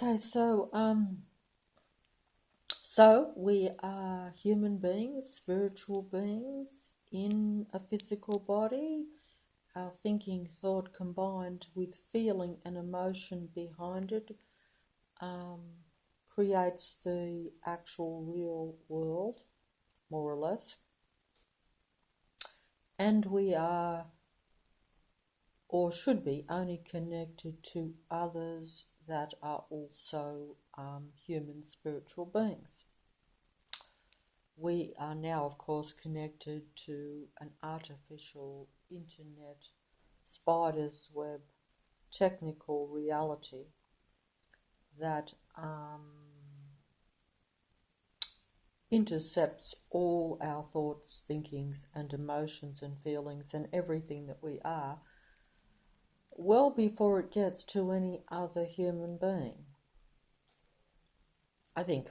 Okay, we are human beings, spiritual beings in a physical body. Our thinking, thought combined with feeling and emotion behind it um, creates the actual real world, more or less. And we are, or should be, only connected to others that are also human spiritual beings. We are now, of course, connected to an artificial internet, spider's web, technical reality that intercepts all our thoughts, thinkings, and emotions and feelings and everything that we are well before it gets to any other human being, I think.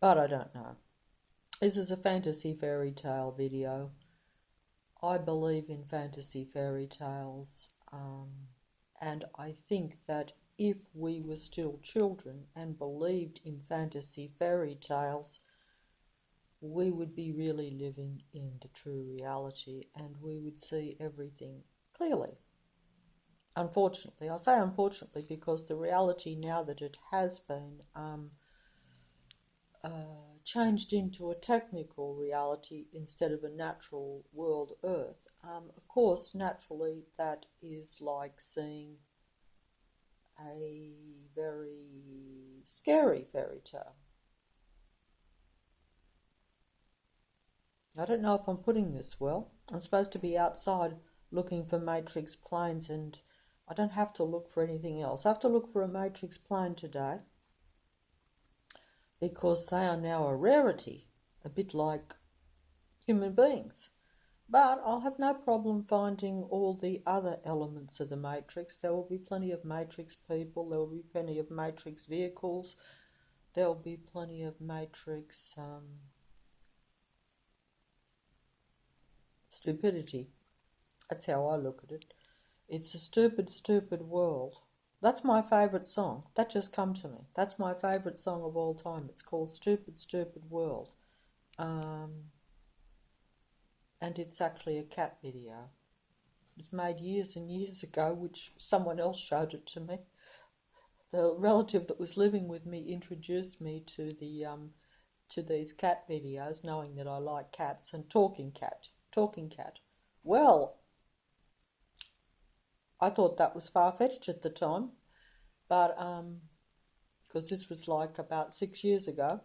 But I don't know. This is a fantasy fairy tale video. I believe in fantasy fairy tales, and I think that if we were still children and believed in fantasy fairy tales, we would be really living in the true reality and we would see everything clearly. Unfortunately, I say unfortunately because the reality now that it has been changed into a technical reality instead of a natural world Earth. Of course, naturally, that is like seeing a very scary fairy tale. I don't know if I'm putting this well. I'm supposed to be outside looking for matrix planes, and I don't have to look for anything else. I have to look for a matrix plane today because they are now a rarity, a bit like human beings. But I'll have no problem finding all the other elements of the matrix. There will be plenty of matrix people, there will be plenty of matrix vehicles, there will be plenty of matrix stupidity. That's how I look at it. It's a stupid, stupid world. That's my favourite song. That just come to me. That's my favourite song of all time. It's called Stupid, Stupid World. And it's actually a cat video. It was made years and years ago, which someone else showed it to me. The relative that was living with me introduced me to these cat videos, knowing that I like cats, and Talking Cat. Well, I thought that was far-fetched at the time, but because this was like about 6 years ago.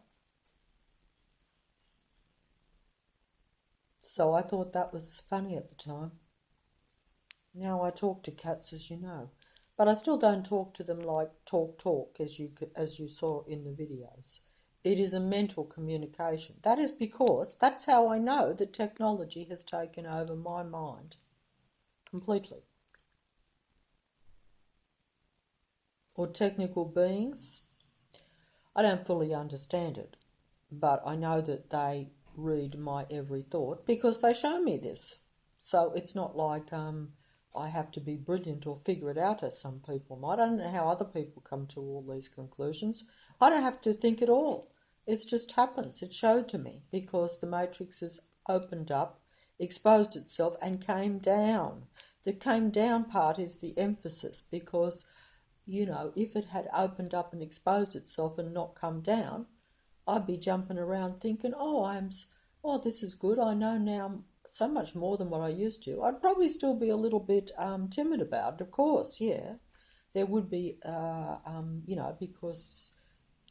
So I thought that was funny at the time. Now I talk to cats, as you know, but I still don't talk to them like talk as you saw in the videos. It is a mental communication. That is because that's how I know that technology has taken over my mind completely. Or technical beings. I don't fully understand it, but I know that they read my every thought because they show me this. So it's not like I have to be brilliant or figure it out as some people might. I don't know how other people come to all these conclusions. I don't have to think at all. It just happens. It showed to me because the matrix has opened up, exposed itself and came down. The came down part is the emphasis because, you know, if it had opened up and exposed itself and not come down, I'd be jumping around thinking, oh, this is good. I know now so much more than what I used to. I'd probably still be a little bit timid about it, of course, yeah. There would be, because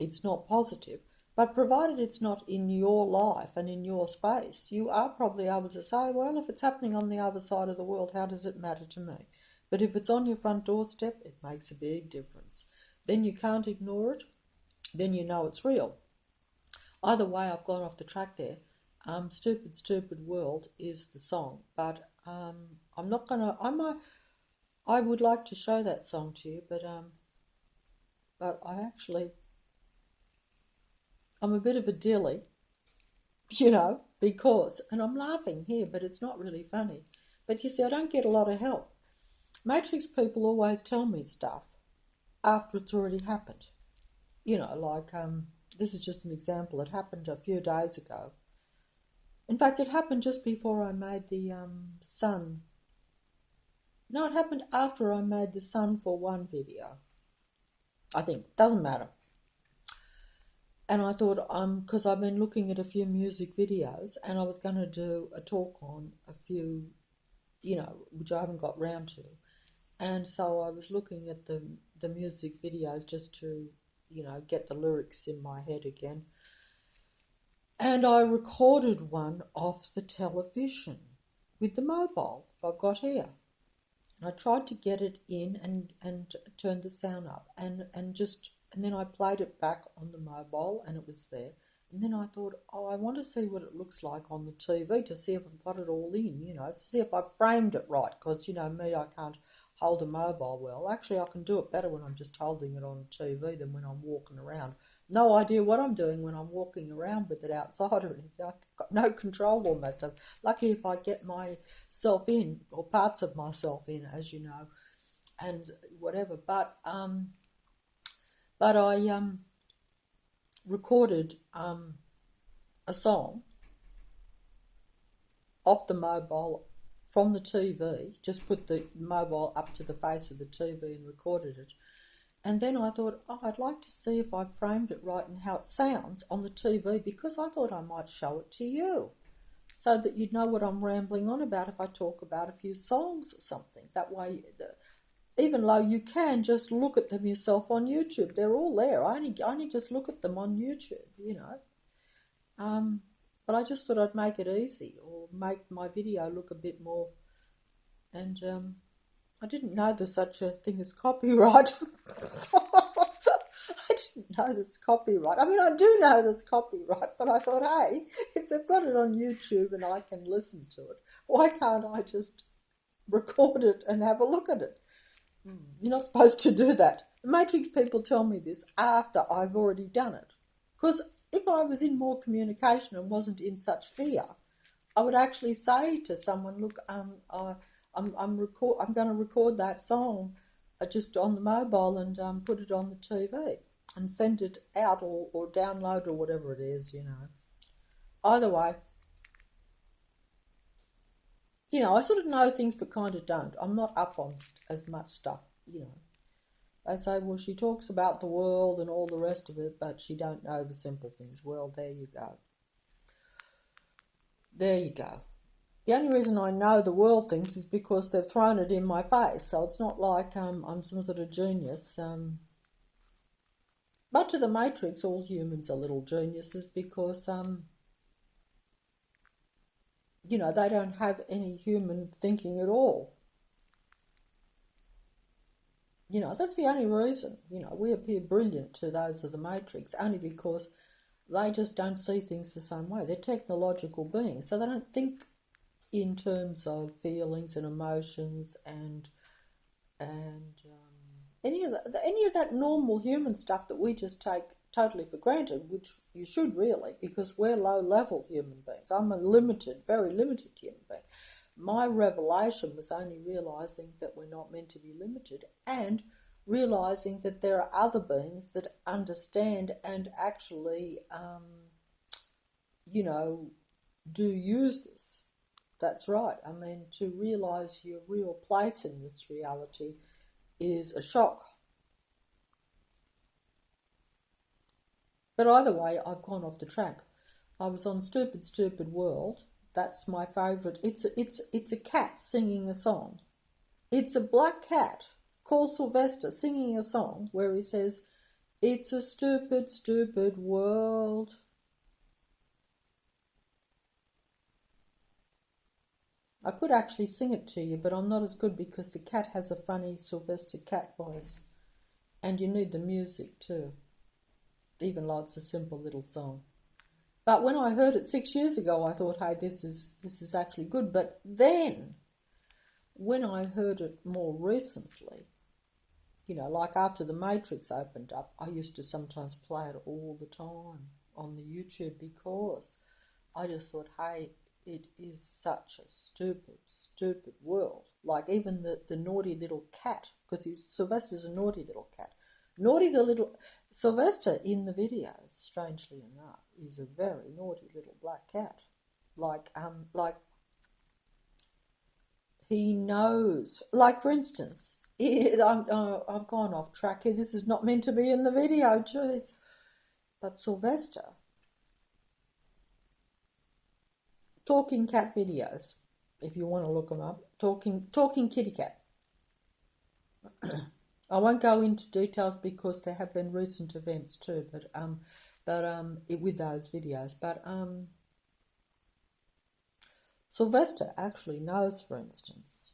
it's not positive. But provided it's not in your life and in your space, you are probably able to say, well, if it's happening on the other side of the world, how does it matter to me? But if it's on your front doorstep, it makes a big difference. Then you can't ignore it. Then you know it's real. Either way, I've gone off the track there. Stupid, Stupid World is the song, but I'm not gonna. I would like to show that song to you, but I'm a bit of a dilly, because, and I'm laughing here, but it's not really funny. But you see, I don't get a lot of help. Matrix people always tell me stuff. after it's already happened. You know, like this is just an example. It happened a few days ago. In fact, it happened just before I made the sun. No, it happened after I made the sun for one video. I think. Doesn't matter. And I thought, because I've been looking at a few music videos and I was going to do a talk on a few, you know, which I haven't got round to. And so I was looking at the music videos just to, you know, get the lyrics in my head again. And I recorded one off the television with the mobile that I've got here. And I tried to get it in and turn the sound up and then I played it back on the mobile and it was there. And then I thought, oh, I want to see what it looks like on the TV to see if I've got it all in, you know, see if I've framed it right. Because, you know, me, I can't hold a mobile well. Actually, I can do it better when I'm just holding it on TV than when I'm walking around. No idea what I'm doing when I'm walking around with it outside or anything. I've got no control almost. I'm lucky if I get myself in or parts of myself in, as you know, and whatever. But I recorded a song off the mobile from the TV, just put the mobile up to the face of the TV and recorded it. And then I thought, oh, I'd like to see if I framed it right and how it sounds on the TV, because I thought I might show it to you so that you'd know what I'm rambling on about if I talk about a few songs or something. That way, even though you can just look at them yourself on YouTube, they're all there. I only just look at them on YouTube, you know. But I just thought I'd make it easy or make my video look a bit more. And I didn't know there's such a thing as copyright. I didn't know there's copyright. I mean, I do know there's copyright, but I thought, hey, if they've got it on YouTube and I can listen to it, why can't I just record it and have a look at it? You're not supposed to do that. The Matrix people tell me this after I've already done it. Because if I was in more communication and wasn't in such fear, I would actually say to someone, look, I'm going to record that song just on the mobile and put it on the TV and send it out or download or whatever it is, you know. Either way, you know, I sort of know things but kind of don't. I'm not up on as much stuff, you know. They say, well, she talks about the world and all the rest of it, but she don't know the simple things. Well, there you go. There you go. The only reason I know the world things is because they've thrown it in my face. So it's not like I'm some sort of genius. But to the Matrix, all humans are little geniuses because, you know, they don't have any human thinking at all. You know, that's the only reason, you know, we appear brilliant to those of the Matrix, only because they just don't see things the same way. They're technological beings, so they don't think in terms of feelings and emotions and any of that normal human stuff that we just take totally for granted, which you should really, because we're low-level human beings. I'm a limited, very limited human being. My revelation was only realising that we're not meant to be limited and realising that there are other beings that understand and actually, you know, do use this. That's right. I mean, to realise your real place in this reality is a shock. But either way, I've gone off the track. I was on Stupid Stupid World. That's my favourite. It's a cat singing a song. It's a black cat called Sylvester singing a song where he says, "It's a stupid, stupid world." I could actually sing it to you, but I'm not as good because the cat has a funny Sylvester cat voice. And you need the music too, even though it's a simple little song. But when I heard it 6 years ago, I thought, hey, this is actually good. But then, when I heard it more recently, you know, like after the Matrix opened up, I used to sometimes play it all the time on the YouTube because I just thought, hey, it is such a stupid, stupid world. Like even the naughty little cat, because Sylvester's a naughty little cat. Naughty's a little... Sylvester in the video, strangely enough, is a very naughty little black cat. Like he knows. Like, for instance, I've gone off track here. This is not meant to be in the video, jeez. But Sylvester, talking cat videos, if you want to look them up, talking kitty cat. I won't go into details because there have been recent events too, but with those videos. But Sylvester actually knows, for instance,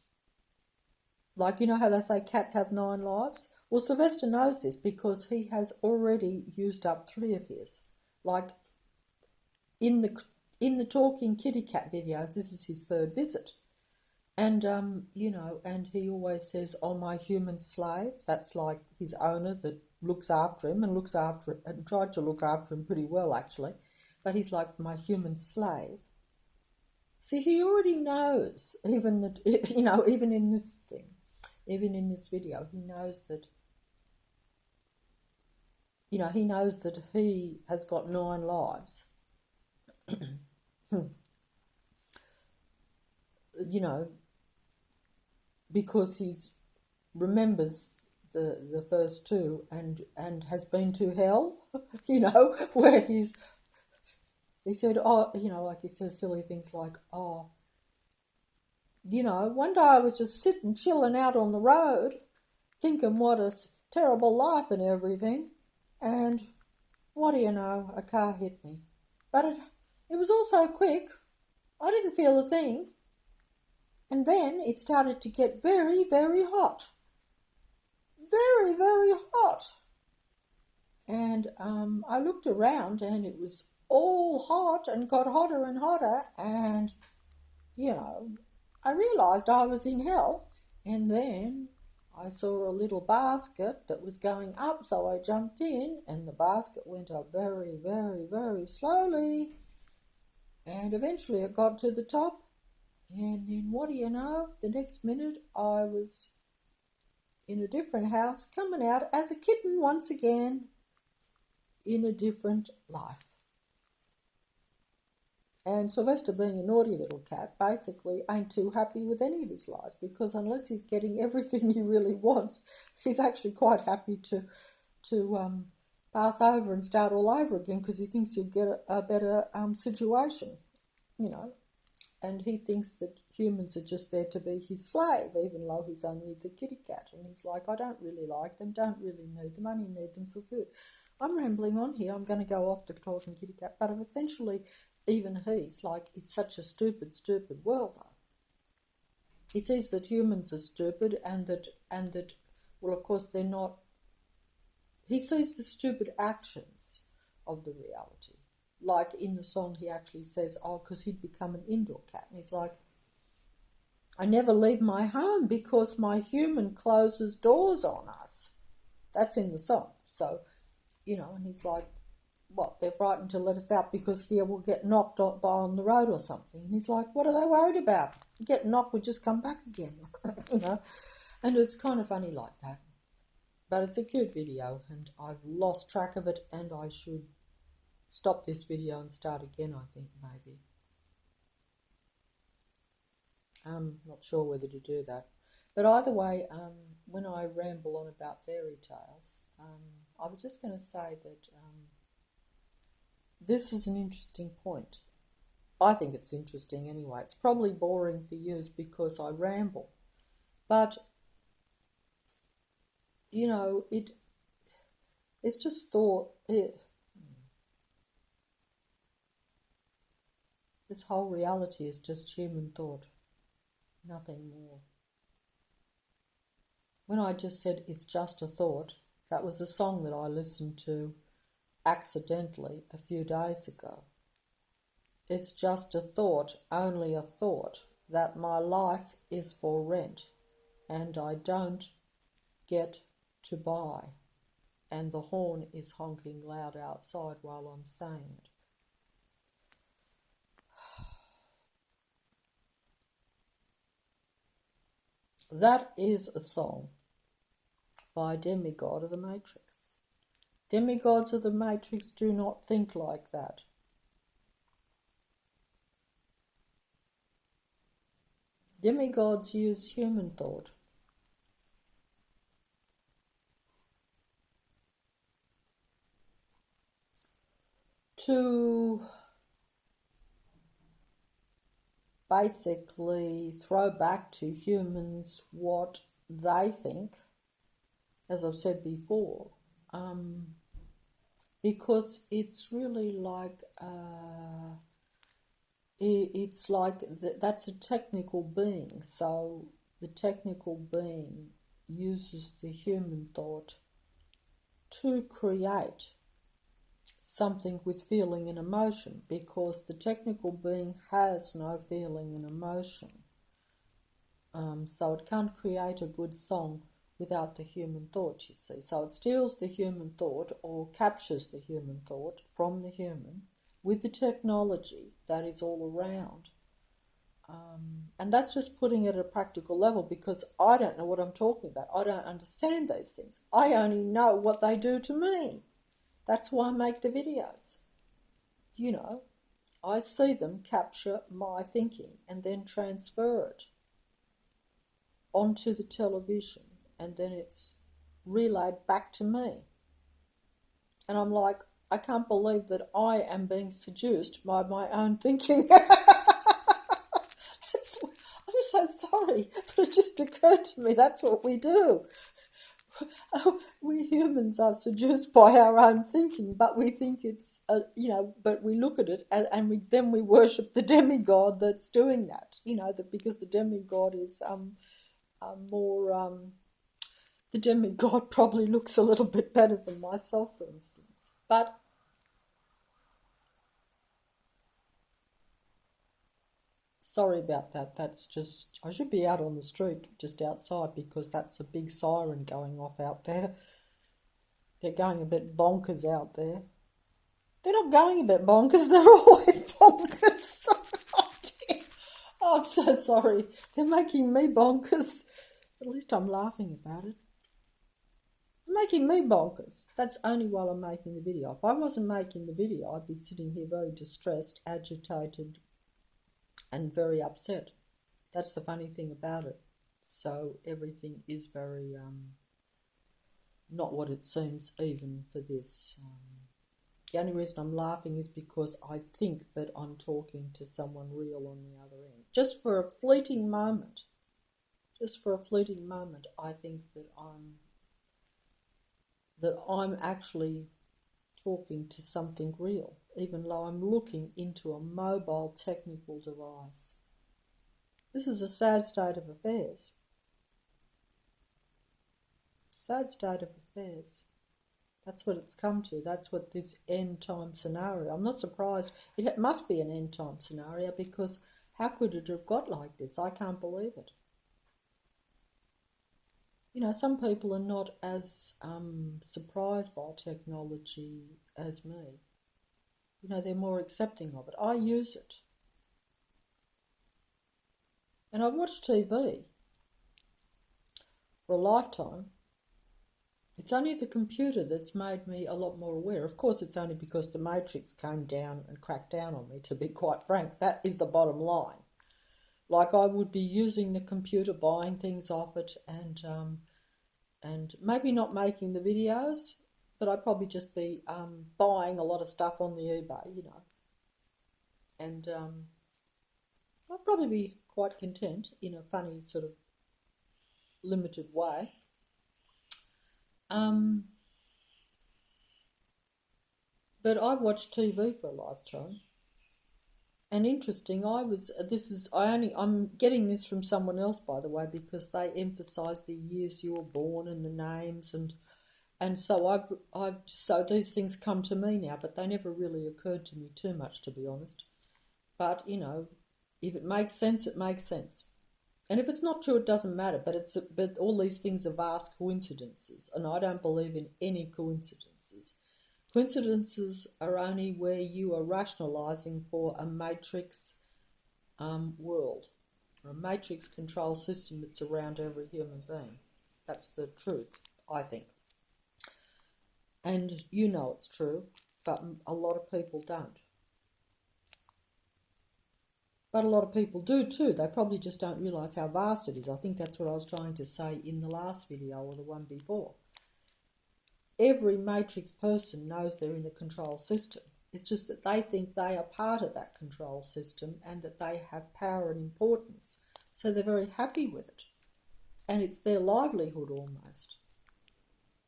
like, you know how they say cats have 9 lives? Well, Sylvester knows this because he has already used up 3 of his. Like, in the talking kitty cat videos, this is his 3rd visit. And, and he always says, "Oh, my human slave." That's like his owner that looks after him and tried to look after him pretty well, actually. But he's like, "My human slave." See, he already knows, even in this thing, even in this video, he knows that, he has got 9 lives. Because he remembers the first 2 and has been to hell, where he said, like he says silly things like, one day I was just sitting, chilling out on the road, thinking what a terrible life and everything, and what do you know, a car hit me. But it was all so quick, I didn't feel a thing. And then it started to get very, very hot. Very, very hot. And I looked around and it was all hot and got hotter and hotter. And, I realised I was in hell. And then I saw a little basket that was going up. So I jumped in and the basket went up very, very, very slowly. And eventually it got to the top. And then what do you know, the next minute I was in a different house, coming out as a kitten once again in a different life. And Sylvester, being a naughty little cat, basically ain't too happy with any of his lives, because unless he's getting everything he really wants, he's actually quite happy to pass over and start all over again, because he thinks he'll get a better situation, And he thinks that humans are just there to be his slave, even though he's only the kitty cat. And he's like, I don't really like them, don't really need them, only need them for food. I'm rambling on here, I'm going to go off to talking kitty cat. But essentially, even he's like, it's such a stupid, stupid world, though. He says that humans are stupid and that, well, of course, they're not. He sees the stupid actions of the reality. Like in the song, he actually says, because he'd become an indoor cat. And he's like, I never leave my home because my human closes doors on us. That's in the song. So, and he's like, what, they're frightened to let us out because we'll get knocked on the road or something. And he's like, what are they worried about? Get knocked, we'll just come back again, And it's kind of funny like that. But it's a cute video, and I've lost track of it, and I should stop this video and start again, I think, maybe. I'm not sure whether to do that. But either way, when I ramble on about fairy tales, I was just going to say that this is an interesting point. I think it's interesting anyway. It's probably boring for you because I ramble. But, it's just thought... This whole reality is just human thought, nothing more. When I just said it's just a thought, that was a song that I listened to accidentally a few days ago. It's just a thought, only a thought, that my life is for rent and I don't get to buy. And the horn is honking loud outside while I'm saying it. That is a song by a demigod of the Matrix. Demigods of the Matrix do not think like that. Demigods use human thought. To basically throw back to humans what they think, as I've said before, because it's really like it's like that's a technical being, so the technical being uses the human thought to create something with feeling and emotion, because the technical being has no feeling and emotion. So it can't create a good song without the human thought, you see. So it steals the human thought or captures the human thought from the human with the technology that is all around. And that's just putting it at a practical level, because I don't know what I'm talking about. I don't understand these things. I only know what they do to me. That's why I make the videos. You know, I see them capture my thinking and then transfer it onto the television, and then it's relayed back to me. And I'm like, I can't believe that I am being seduced by my own thinking. I'm so sorry, but it just occurred to me that's what we do. We humans are seduced by our own thinking, but we think it's, but we look at it and then we worship the demigod that's doing that, because the demigod is more, the demigod probably looks a little bit better than myself, for instance. But sorry about that. That's just, I should be out on the street just outside, because that's a big siren going off out there. They're going a bit bonkers out there. They're not going a bit bonkers, they're always bonkers. Oh, I'm so sorry. They're making me bonkers. At least I'm laughing about it. They're making me bonkers. That's only while I'm making the video. If I wasn't making the video, I'd be sitting here very distressed, agitated, and very upset. That's the funny thing about it. So everything is very not what it seems, even for this. The only reason I'm laughing is because I think that I'm talking to someone real on the other end. Just for a fleeting moment, I think that I'm actually talking to something real, even though I'm looking into a mobile technical device. This is a sad state of affairs. Sad state of affairs. That's what it's come to. That's what this end time scenario. I'm not surprised. It must be an end time scenario, because how could it have got like this? I can't believe it. Some people are not as surprised by technology as me. They're more accepting of it. I use it. And I've watched TV for a lifetime. It's only the computer that's made me a lot more aware. Of course, it's only because the Matrix came down and cracked down on me, to be quite frank. That is the bottom line. Like, I would be using the computer, buying things off it, and maybe not making the videos, but I'd probably just be buying a lot of stuff on the eBay, And I'd probably be quite content in a funny sort of limited way. But I've watched TV for a lifetime. And interesting, I'm getting this from someone else, by the way, because they emphasise the years you were born and the names, and so so these things come to me now, but they never really occurred to me too much, to be honest. But if it makes sense, it makes sense. And if it's not true, it doesn't matter. But all these things are vast coincidences, and I don't believe in any coincidences. Coincidences are only where you are rationalising for a matrix world, or a matrix control system that's around every human being. That's the truth. I think. And you know it's true, but a lot of people don't. But a lot of people do too. They probably just don't realise how vast it is. I think that's what I was trying to say in the last video or the one before. Every matrix person knows they're in a control system. It's just that they think they are part of that control system and that they have power and importance. So they're very happy with it. And it's their livelihood almost.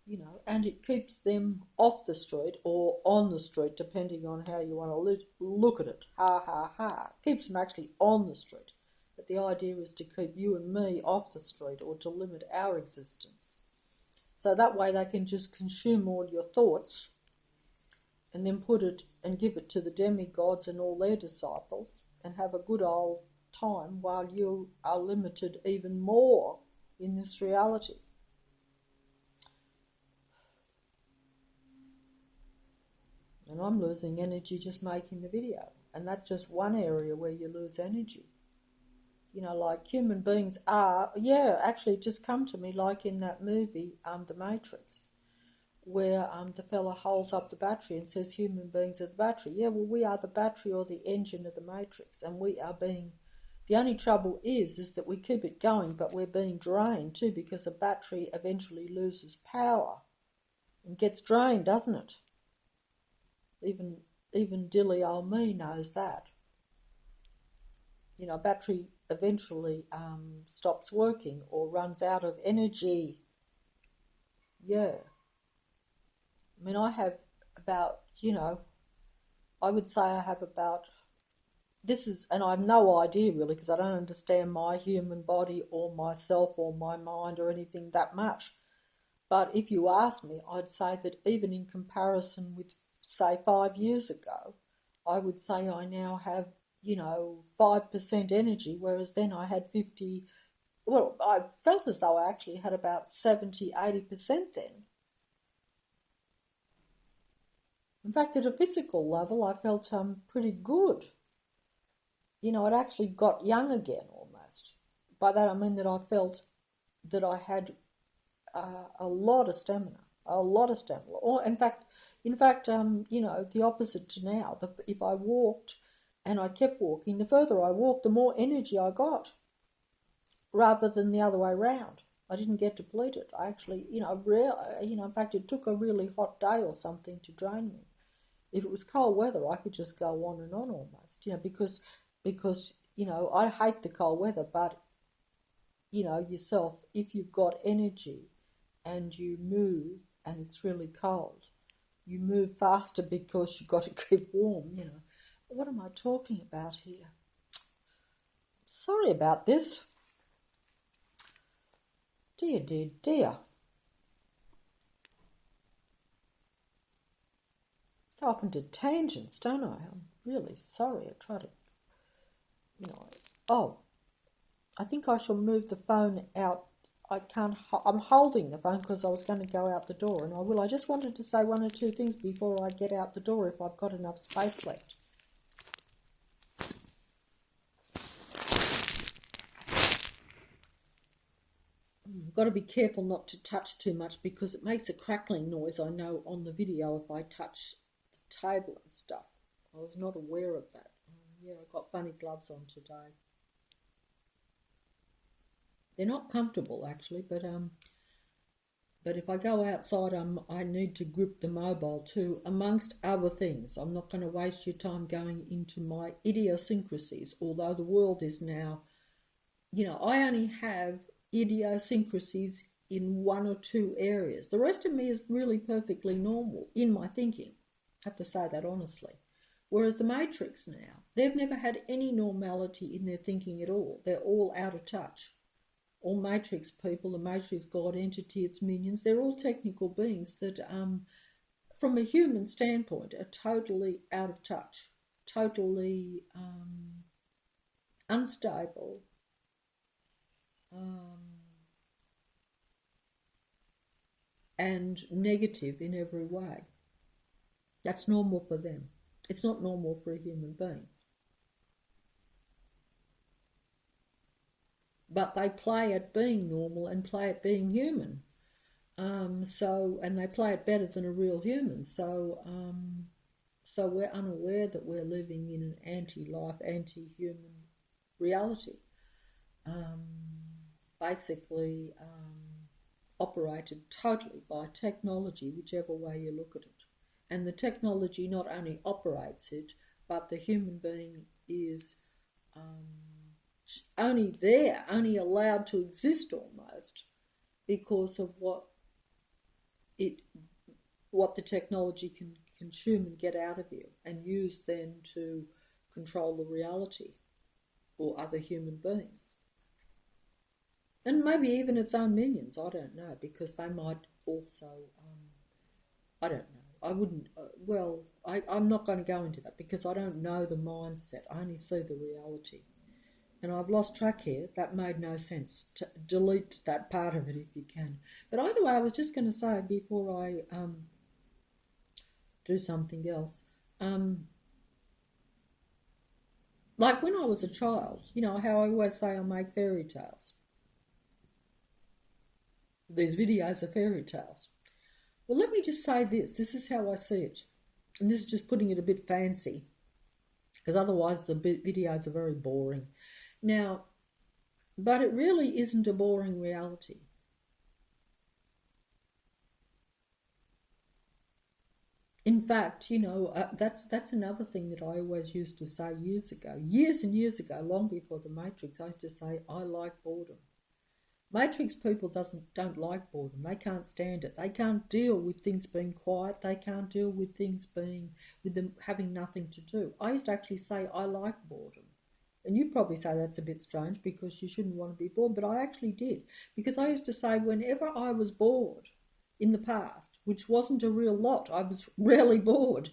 You know, and it keeps them off the street or on the street, depending on how you want to look at it. Ha, ha, ha. Keeps them actually on the street. But the idea is to keep you and me off the street or to limit our existence. So that way they can just consume all your thoughts and then put it and give it to the demigods and all their disciples and have a good old time while you are limited even more in this reality. And I'm losing energy just making the video. And that's just one area where you lose energy. You know, like human beings are, actually just come to me like in that movie, The Matrix, where the fella holds up the battery and says human beings are the battery. Yeah, well, we are the battery or the engine of the Matrix, and we are being... The only trouble is that we keep it going, but we're being drained too, because a battery eventually loses power and gets drained, doesn't it? Even dilly old me knows that. You know, a battery eventually stops working or runs out of energy. Yeah. I mean, I have about, I would say I have about, and I have no idea really, because I don't understand my human body or myself or my mind or anything that much. But if you ask me, I'd say that even in comparison with, say, 5 years ago, I would say I now have, 5% energy, whereas then I had 50, well, I felt as though I actually had about 70, 80% then. In fact, at a physical level, I felt pretty good. It actually got young again almost. By that I mean that I felt that I had a lot of stamina. Or in fact, the opposite to now. If I walked and I kept walking, the further I walked, the more energy I got, rather than the other way around. I didn't get depleted. I actually, in fact, it took a really hot day or something to drain me. If it was cold weather, I could just go on and on almost, because I hate the cold weather, but, yourself, if you've got energy and you move and it's really cold, you move faster because you've got to keep warm, What am I talking about here? Sorry about this. Dear, dear, dear. Go off into tangents, don't I? I'm really sorry. I try to, I think I shall move the phone out. I'm holding the phone because I was going to go out the door, and I will. I just wanted to say one or two things before I get out the door if I've got enough space left. I've got to be careful not to touch too much because it makes a crackling noise, I know, on the video if I touch the table and stuff. I was not aware of that. I've got funny gloves on today. They're not comfortable actually, but if I go outside, I need to grip the mobile too, amongst other things. I'm not going to waste your time going into my idiosyncrasies, although the world is now, I only have idiosyncrasies in one or two areas. The rest of me is really perfectly normal in my thinking. I have to say that honestly. Whereas the Matrix now, they've never had any normality in their thinking at all. They're all out of touch. All Matrix people, the Matrix God entity, its minions, they're all technical beings that, from a human standpoint, are totally out of touch, totally unstable, and negative in every way. That's normal for them. It's not normal for a human being. But they play at being normal and play at being human. And they play it better than a real human. So we're unaware that we're living in an anti-life, anti-human reality, um, basically operated totally by technology, whichever way you look at it. And the technology not only operates it, but the human being is only allowed to exist almost because of what the technology can consume and get out of you and use then to control the reality or other human beings. And maybe even its own minions, I don't know, because they might also, I don't know. I wouldn't, I'm not going to go into that because I don't know the mindset. I only see the reality. And I've lost track here. That made no sense. Delete that part of it if you can. But either way, I was just going to say before I do something else, like when I was a child, you know how I always say I make fairy tales. These videos are fairy tales. Well, let me just say this. This is how I see it. And this is just putting it a bit fancy, because otherwise the videos are very boring. Now, but it really isn't a boring reality. In fact, you know, that's another thing that I always used to say years and years ago, long before the Matrix. I used to say, I like boredom. Matrix people don't like boredom. They can't stand it. They can't deal with things being quiet. They can't deal with things with them having nothing to do. I used to actually say I like boredom. And you probably say that's a bit strange because you shouldn't want to be bored, but I actually did. Because I used to say whenever I was bored in the past, which wasn't a real lot, I was rarely bored,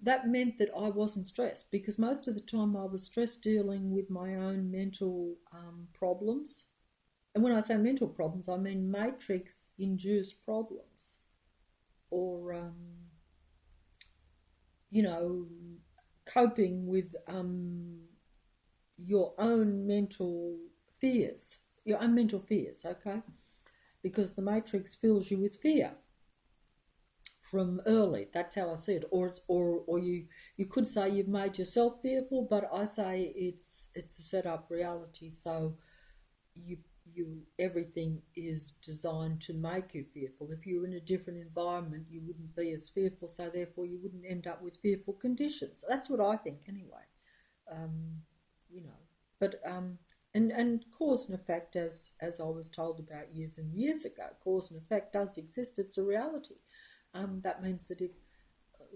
that meant that I wasn't stressed, because most of the time I was stressed dealing with my own mental problems. And when I say mental problems, I mean matrix-induced problems, or, coping with your own mental fears, okay? Because the matrix fills you with fear from early. That's how I see it. Or you could say you've made yourself fearful, but I say it's a set up reality. So you everything is designed to make you fearful. If you were in a different environment, you wouldn't be as fearful, so therefore you wouldn't end up with fearful conditions. That's what I think anyway. But and cause and effect, as I was told about years and years ago, cause and effect does exist. It's a reality. That means that if,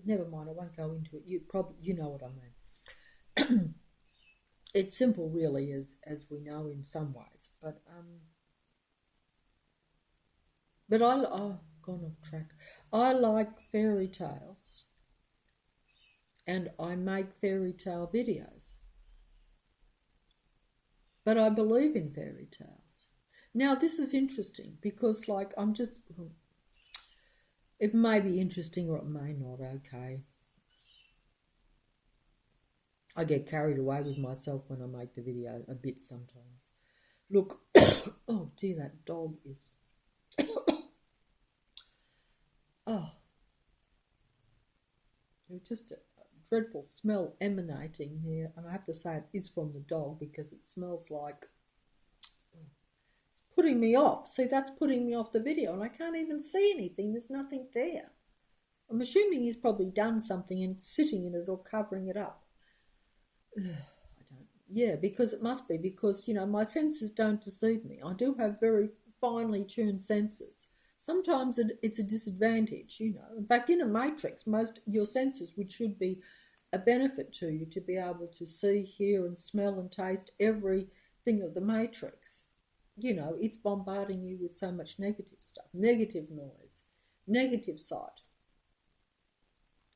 never mind, I won't go into it. You know what I mean. It's simple, really, as we know in some ways. But I've gone off track. I like fairy tales, and I make fairy tale videos. But I believe in fairy tales. Now, this is interesting because, it may be interesting or it may not, okay. I get carried away with myself when I make the video a bit sometimes. Look, oh dear, that dog is... oh. There's just a dreadful smell emanating here, and I have to say it is from the dog because it smells like... it's putting me off. See, that's putting me off the video, and I can't even see anything. There's nothing there. I'm assuming he's probably done something and sitting in it or covering it up. Because it must be, because, my senses don't deceive me. I do have very finely tuned senses. Sometimes it's a disadvantage, In fact, in a matrix, most your senses, which should be a benefit to you, to be able to see, hear and smell and taste everything of the matrix. It's bombarding you with so much negative stuff, negative noise, negative sight.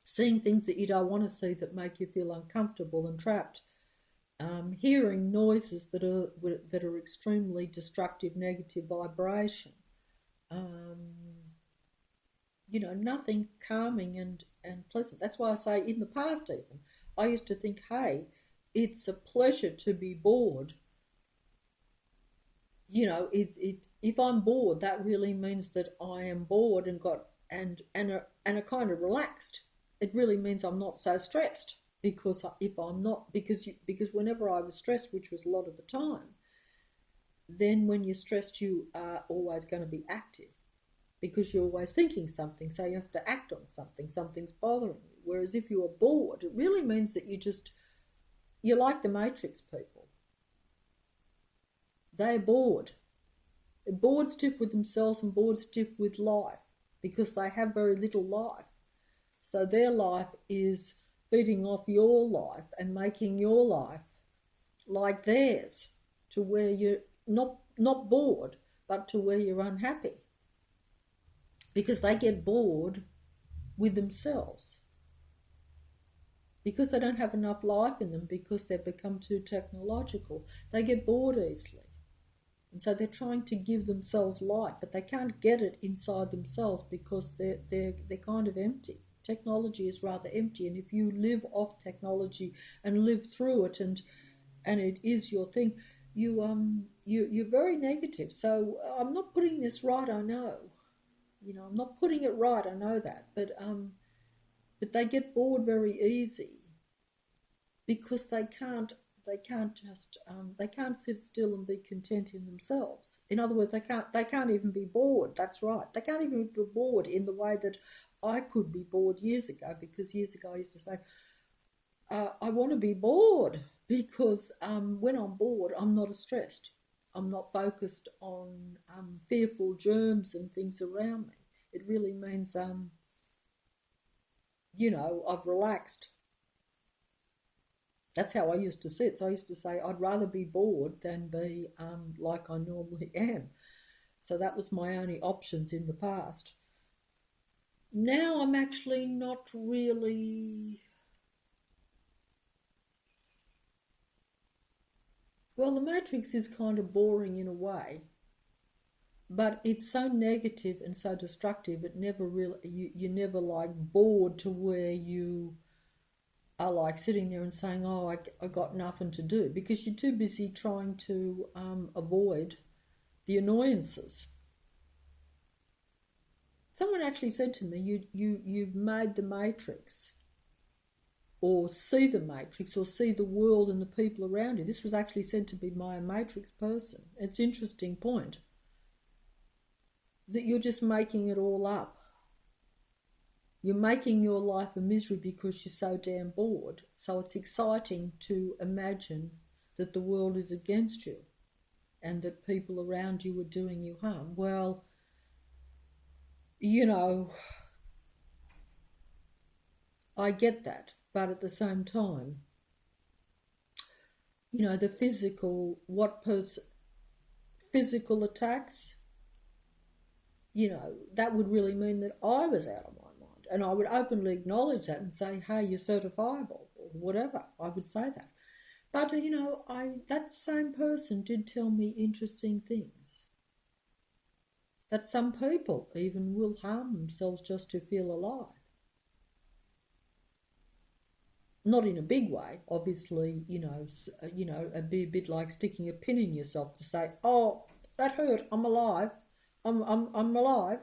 Seeing things that you don't want to see that make you feel uncomfortable and trapped. Hearing noises that are extremely destructive, negative vibration. Nothing calming and pleasant. That's why I say in the past even, I used to think, hey, it's a pleasure to be bored. if I'm bored, that really means that I am bored and got and are kind of relaxed. It really means I'm not so stressed, because if I'm not, because whenever I was stressed, which was a lot of the time, then when you're stressed, you are always going to be active because you're always thinking something, so you have to act on something. Something's bothering you. Whereas if you are bored, it really means that you're like the Matrix people. They're bored. They're bored stiff with themselves and bored stiff with life because they have very little life. So their life is feeding off your life and making your life like theirs, to where you're not bored, but to where you're unhappy. Because they get bored with themselves. Because they don't have enough life in them, because they've become too technological, they get bored easily. And so they're trying to give themselves light, but they can't get it inside themselves because they're kind of empty. Technology is rather empty, and if you live off technology and live through it, and it is your thing, you're very negative. So I'm not putting this right, I know. I'm not putting it right, I know that, but they get bored very easy because they can't sit still and be content in themselves. In other words, they can't even be bored. That's right. They can't even be bored in the way that I could be bored years ago, because years ago I used to say, I want to be bored because when I'm bored, I'm not as stressed. I'm not focused on fearful germs and things around me. It really means, I've relaxed. That's how I used to see it. So I used to say, I'd rather be bored than be like I normally am. So that was my only options in the past. Now I'm actually not really... Well, the Matrix is kind of boring in a way, but it's so negative and so destructive, it never really, you're never like bored to where you are like sitting there and saying, oh, I got nothing to do, because you're too busy trying to avoid the annoyances. Someone actually said to me, you've made the Matrix, or see the Matrix, or see the world and the people around you. This was actually said to be by a Matrix person. It's an interesting point, that you're just making it all up. You're making your life a misery because you're so damn bored. So it's exciting to imagine that the world is against you and that people around you are doing you harm. Well, I get that. But at the same time, the physical attacks, that would really mean that I was out of my mind. And I would openly acknowledge that and say, hey, you're certifiable, or whatever. I would say that. But, that same person did tell me interesting things. That some people even will harm themselves just to feel alive. Not in a big way, obviously, a bit like sticking a pin in yourself to say, oh, that hurt, I'm alive, I'm alive,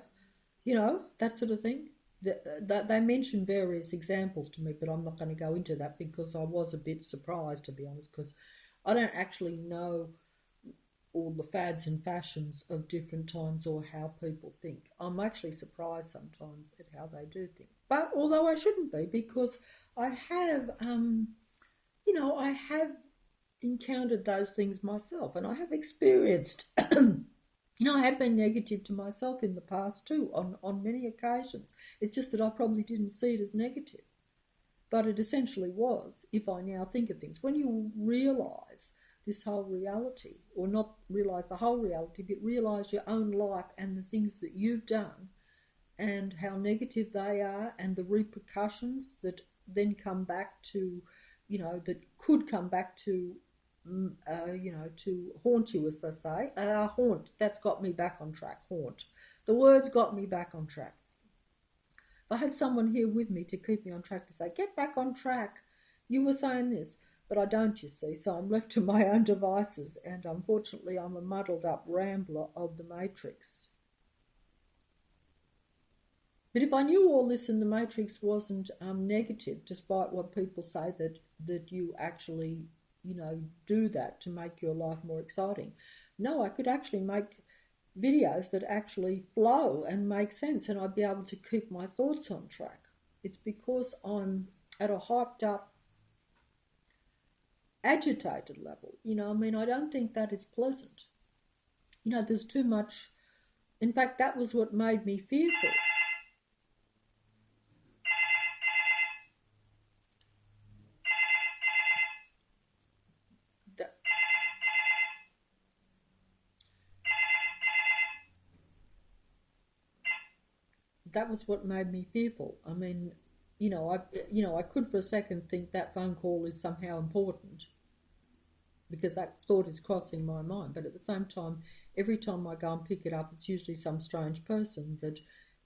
that sort of thing. They mentioned various examples to me, but I'm not going to go into that because I was a bit surprised, to be honest, because I don't actually know all the fads and fashions of different times or how people think. I'm actually surprised sometimes at how they do think. But although I shouldn't be, because I have, I have encountered those things myself, and I have experienced, I have been negative to myself in the past too, on many occasions. It's just that I probably didn't see it as negative. But it essentially was, if I now think of things. When you realise this whole reality, or not realise the whole reality, but realise your own life and the things that you've done and how negative they are, and the repercussions that then come back to, that could come back to, to haunt you, as they say. Haunt, that's got me back on track, haunt. The words got me back on track. If I had someone here with me to keep me on track, to say, get back on track, you were saying this. But I don't, you see, so I'm left to my own devices, and unfortunately I'm a muddled up rambler of the Matrix. But if I knew all this and the Matrix wasn't negative, despite what people say that you actually, do that to make your life more exciting. No, I could actually make videos that actually flow and make sense, and I'd be able to keep my thoughts on track. It's because I'm at a hyped up, agitated level. I don't think that is pleasant. There's too much. In fact, that was what made me fearful. That was what made me fearful. I could for a second think that phone call is somehow important because that thought is crossing my mind. But at the same time, every time I go and pick it up, it's usually some strange person that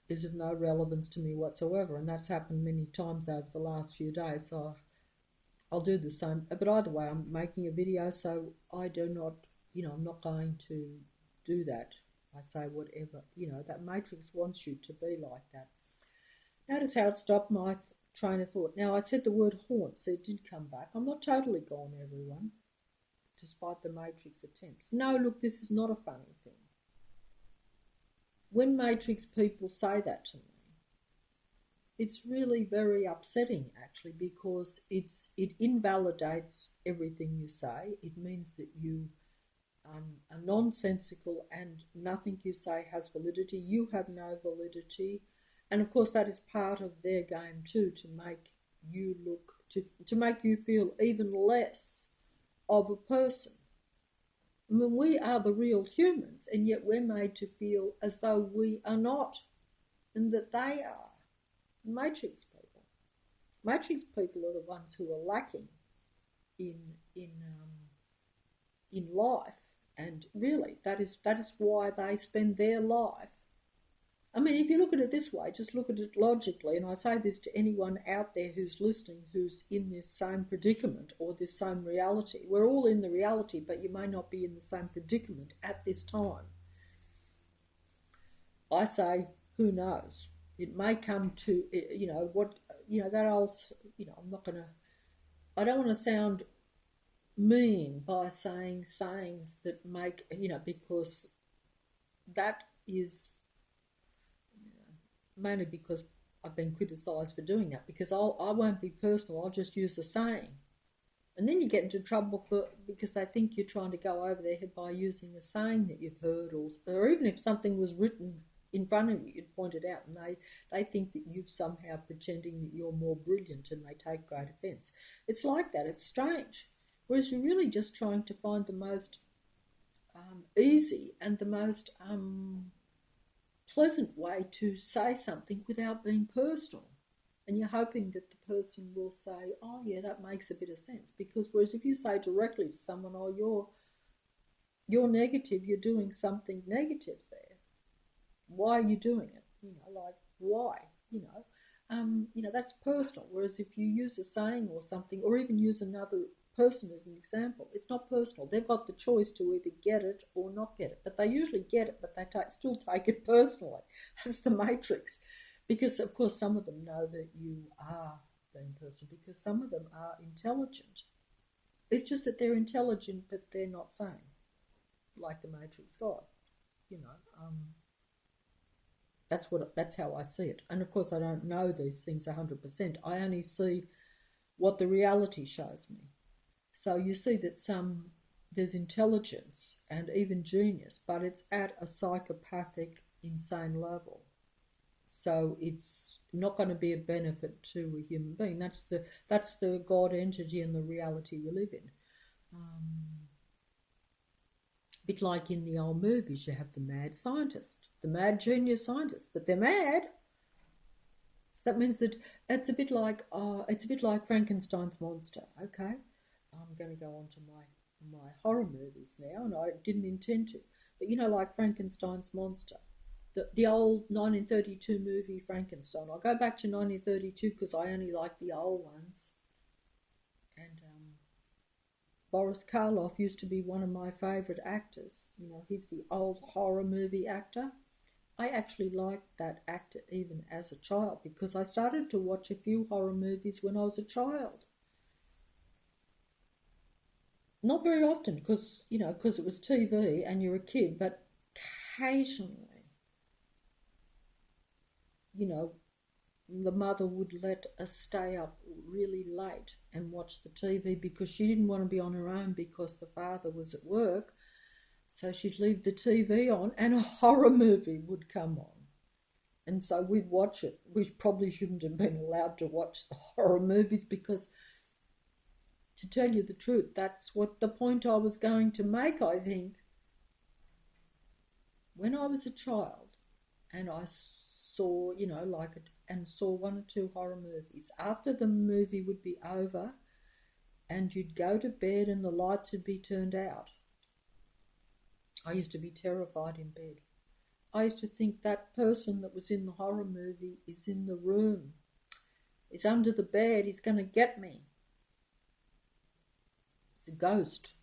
is of no relevance to me whatsoever. And that's happened many times over the last few days. So I'll do the same. But either way, I'm making a video, so I do not, I'm not going to do that. I say whatever, that Matrix wants you to be like that. Notice how it stopped my train of thought. Now, I said the word haunt, so it did come back. I'm not totally gone, everyone, despite the Matrix attempts. No, look, this is not a funny thing. When Matrix people say that to me, it's really very upsetting, actually, because it invalidates everything you say. It means that you are nonsensical and nothing you say has validity. You have no validity. And of course that is part of their game too, to make you look, to make you feel even less of a person. I mean, we are the real humans, and yet we're made to feel as though we are not, and that they are. Matrix people. Matrix people are the ones who are lacking in life. And really, that is why they spend their life. I mean, if you look at it this way, just look at it logically, and I say this to anyone out there who's listening, who's in this same predicament or this same reality. We're all in the reality, but you may not be in the same predicament at this time. I say, who knows? It may come to, that old, I don't want to sound mean by saying sayings that make, because that is mainly because I've been criticised for doing that, because I won't be personal, I'll just use a saying. And then you get into trouble because they think you're trying to go over their head by using a saying that you've heard, or even if something was written in front of you, you'd point it out, and they think that you've somehow pretending that you're more brilliant, and they take great offence. It's like that, it's strange. Whereas you're really just trying to find the most easy and the most pleasant way to say something without being personal. And you're hoping that the person will say, oh yeah, that makes a bit of sense. Because whereas if you say directly to someone, oh, you're negative, you're doing something negative there. Why are you doing it? Why? That's personal. Whereas if you use a saying or something, or even use another person as an example, it's not personal. They've got the choice to either get it or not get it, but they usually get it, but they still take it personally. That's the Matrix, because of course some of them know that you are being personal, because some of them are intelligent. It's just that they're intelligent but they're not sane, like the Matrix God. That's how I see it. And of course I don't know these things 100%. I only see what the reality shows me. So you see that there's intelligence and even genius, but it's at a psychopathic, insane level. So it's not going to be a benefit to a human being. That's the God entity and the reality we live in. A bit like in the old movies, you have the mad scientist, the mad genius scientist, but they're mad. So that means that it's a bit like Frankenstein's monster. Okay, I'm going to go on to my horror movies now, and I didn't intend to, but like Frankenstein's monster, the old 1932 movie Frankenstein. I'll go back to 1932 because I only like the old ones, and Boris Karloff used to be one of my favourite actors. You know, he's the old horror movie actor. I actually liked that actor even as a child because I started to watch a few horror movies when I was a child. Not very often because it was TV and you're a kid, but occasionally, the mother would let us stay up really late and watch the TV because she didn't want to be on her own because the father was at work. So she'd leave the TV on and a horror movie would come on. And so we'd watch it. We probably shouldn't have been allowed to watch the horror movies because, to tell you the truth, that's what the point I was going to make, I think. When I was a child and I saw, and saw one or two horror movies, after the movie would be over and you'd go to bed and the lights would be turned out, I used to be terrified in bed. I used to think that person that was in the horror movie is in the room, is under the bed, he's going to get me. It's a ghost.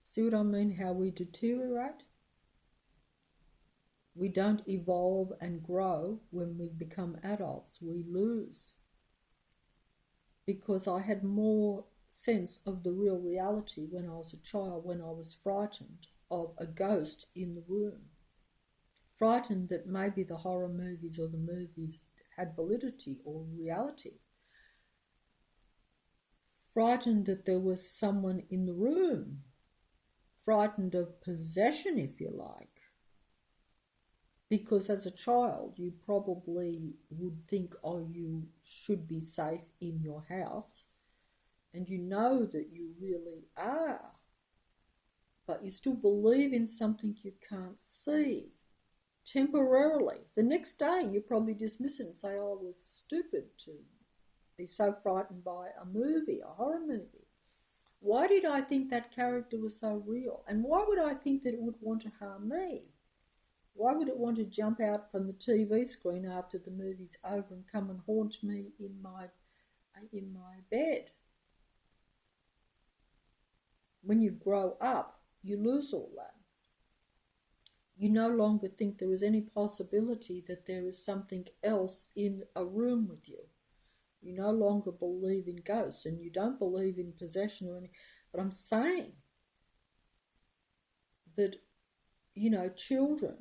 See what I mean? How we deteriorate? We don't evolve and grow when we become adults. We lose. Because I had more sense of the real reality when I was a child, when I was frightened of a ghost in the room. Frightened that maybe the horror movies or the movies had validity or reality. Frightened that there was someone in the room. Frightened of possession, if you like. Because as a child, you probably would think, oh, you should be safe in your house. And you know that you really are. But you still believe in something you can't see. Temporarily. The next day, you probably dismiss it and say, oh, I was stupid to be so frightened by a movie, a horror movie. Why did I think that character was so real? And why would I think that it would want to harm me? Why would it want to jump out from the TV screen after the movie's over and come and haunt me in my bed? When you grow up, you lose all that. You no longer think there is any possibility that there is something else in a room with you. You no longer believe in ghosts and you don't believe in possession or anything. But I'm saying that, children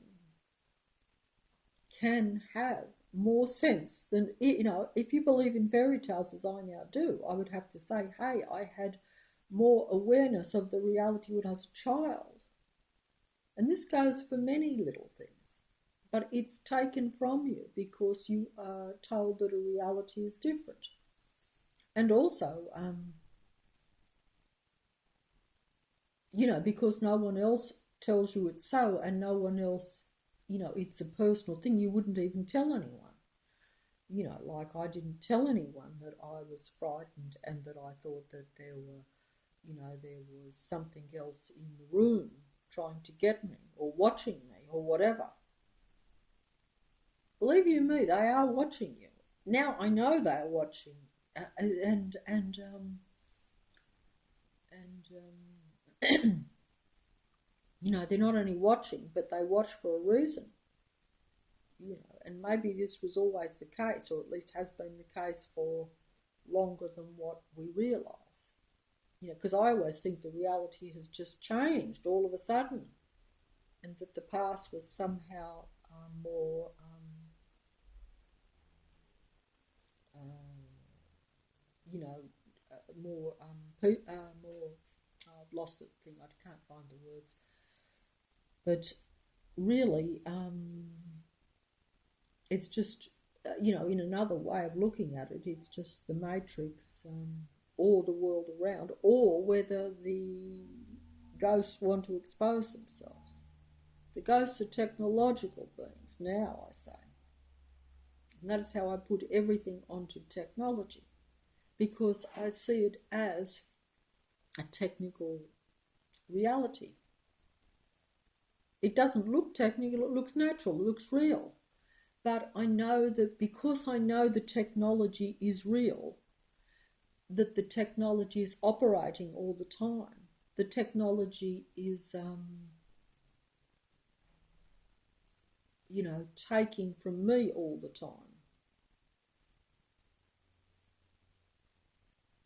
can have more sense than, if you believe in fairy tales as I now do, I would have to say, hey, I had more awareness of the reality when I was a child. And this goes for many little things. But it's taken from you because you are told that a reality is different. And also, because no one else tells you it's so and no one else, it's a personal thing, you wouldn't even tell anyone. Like I didn't tell anyone that I was frightened and that I thought that there was something else in the room trying to get me or watching me or whatever. Believe you me, they are watching you. Now I know they are watching, they're not only watching, but they watch for a reason. And maybe this was always the case, or at least has been the case for longer than what we realise. Because I always think the reality has just changed all of a sudden, and that the past was somehow more I've lost the thing, I can't find the words. But really, it's just, in another way of looking at it, it's just the matrix or the world around, or whether the ghosts want to expose themselves. The ghosts are technological beings now, I say. And that is how I put everything onto technology, because I see it as a technical reality. It doesn't look technical, it looks natural, it looks real. But I know that because I know the technology is real, that the technology is operating all the time. The technology is, taking from me all the time.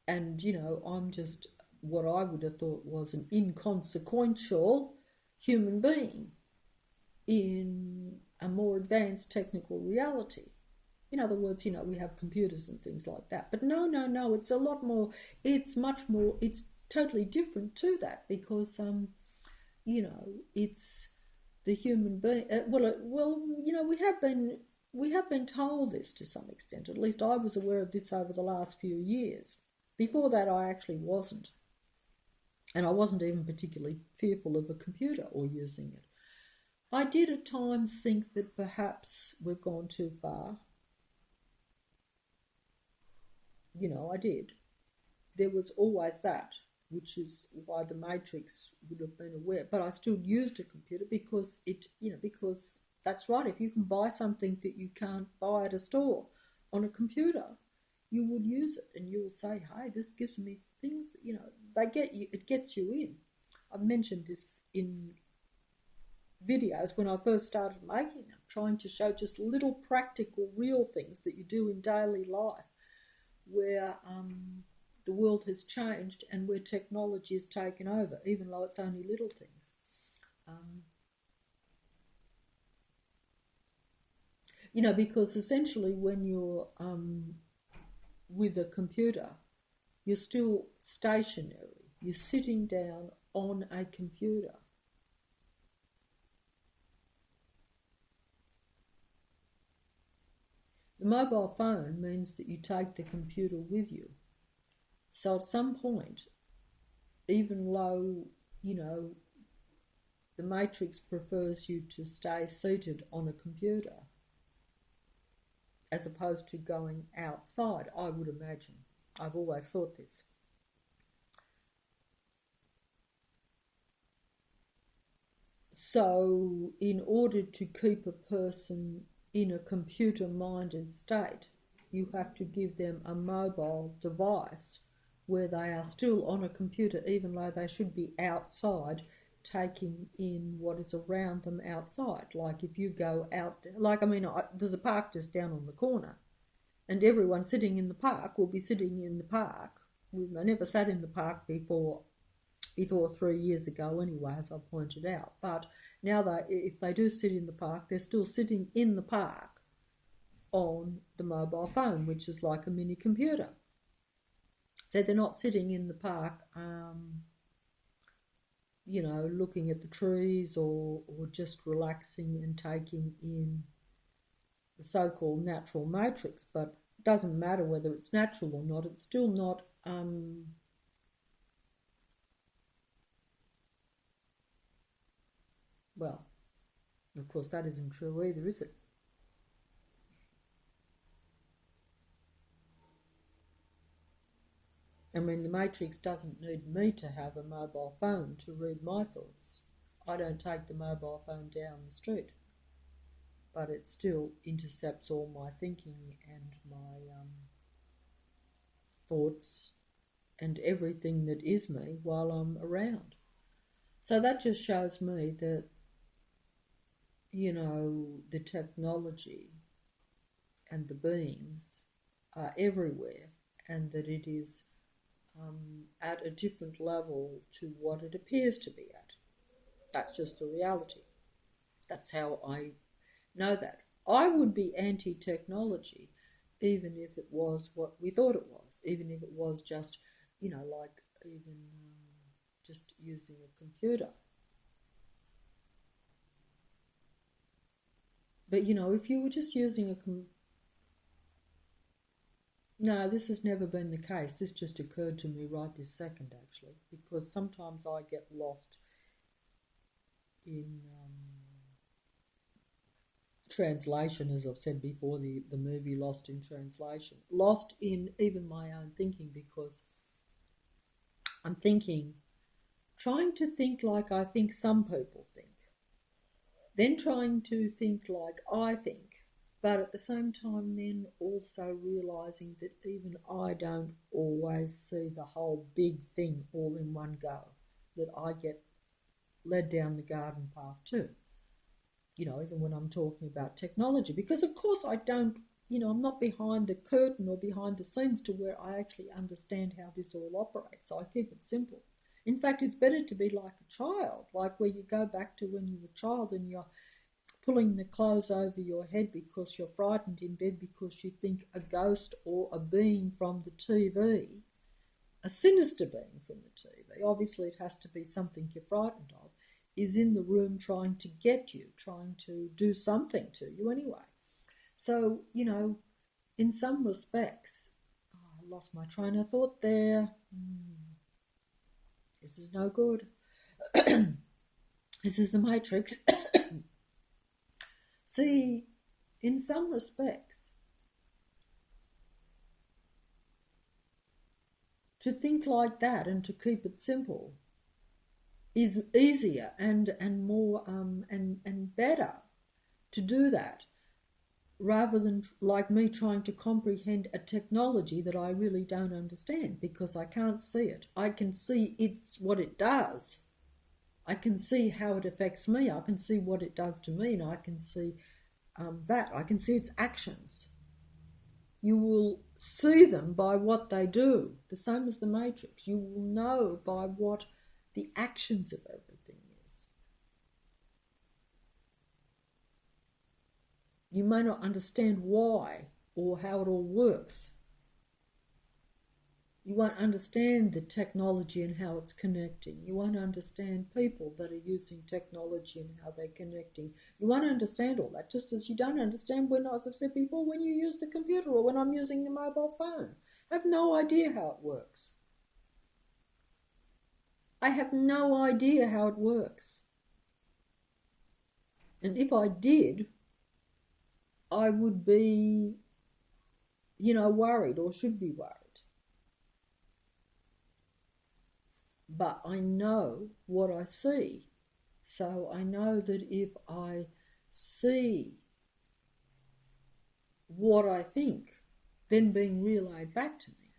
And, I'm just what I would have thought was an inconsequential human being in a more advanced technical reality. In other words, we have computers and things like that. But no, it's a lot more, it's much more, it's totally different to that because, it's the human being. We have been told this to some extent. At least I was aware of this over the last few years. Before that, I actually wasn't. And I wasn't even particularly fearful of a computer or using it. I did at times think that perhaps we've gone too far. I did. There was always that, which is why the Matrix would have been aware. But I still used a computer because because that's right. If you can buy something that you can't buy at a store on a computer, you would use it and you'll say, hey, this gives me things, it gets you in. I've mentioned this in videos when I first started making them, trying to show just little practical, real things that you do in daily life where the world has changed and where technology has taken over, even though it's only little things. Because essentially when you're with a computer, you're still stationary. You're sitting down on a computer. The mobile phone means that you take the computer with you. So at some point, even though, the Matrix prefers you to stay seated on a computer as opposed to going outside, I would imagine. I've always thought this. So in order to keep a person in a computer-minded state, you have to give them a mobile device where they are still on a computer even though they should be outside taking in what is around them outside. Like if you go out, there's a park just down on the corner and everyone sitting in the park will be sitting in the park. They never sat in the park before 3 years ago anyway, as I pointed out. But now if they do sit in the park, they're still sitting in the park on the mobile phone, which is like a mini computer. So they're not sitting in the park, looking at the trees or just relaxing and taking in the so-called natural matrix. But it doesn't matter whether it's natural or not, it's still not... Well, of course, that isn't true either, is it? I mean, the Matrix doesn't need me to have a mobile phone to read my thoughts. I don't take the mobile phone down the street, but it still intercepts all my thinking and my thoughts and everything that is me while I'm around. So that just shows me that the technology and the beings are everywhere and that it is at a different level to what it appears to be at. That's just the reality. That's how I know that. I would be anti-technology even if it was what we thought it was, even if it was just, just using a computer. But, if you were just using No, this has never been the case. This just occurred to me right this second, actually, because sometimes I get lost in translation, as I've said before, the movie Lost in Translation. Lost in even my own thinking because I'm trying to think like I think some people think. Then trying to think like I think, But at the same time, then also realising that even I don't always see the whole big thing all in one go, that I get led down the garden path too. Even when I'm talking about technology, because of course I don't, I'm not behind the curtain or behind the scenes to where I actually understand how this all operates. So I keep it simple. In fact, it's better to be like a child, like where you go back to when you were a child and you're pulling the clothes over your head because you're frightened in bed because you think a ghost or a being from the TV, a sinister being from the TV, obviously it has to be something you're frightened of, is in the room trying to get you, trying to do something to you anyway. So, in some respects, I lost my train of thought there. This is no good. This is the Matrix. See, in some respects, to think like that and to keep it simple is easier and more and better to do that, rather than like me trying to comprehend a technology that I really don't understand because I can't see it. I can see it's what it does. I can see how it affects me. I can see what it does to me, and I can see that. I can see its actions. You will see them by what they do, the same as the Matrix. You will know by what the actions of everything is. You may not understand why or how it all works. You won't understand the technology and how it's connecting. You won't understand people that are using technology and how they're connecting. You won't understand all that, just as you don't understand when, as I've said before, when you use the computer or when I'm using the mobile phone. I have no idea how it works. I have no idea how it works. And if I did, I would be, worried or should be worried. But I know what I see. So I know that if I see what I think, then being relayed back to me,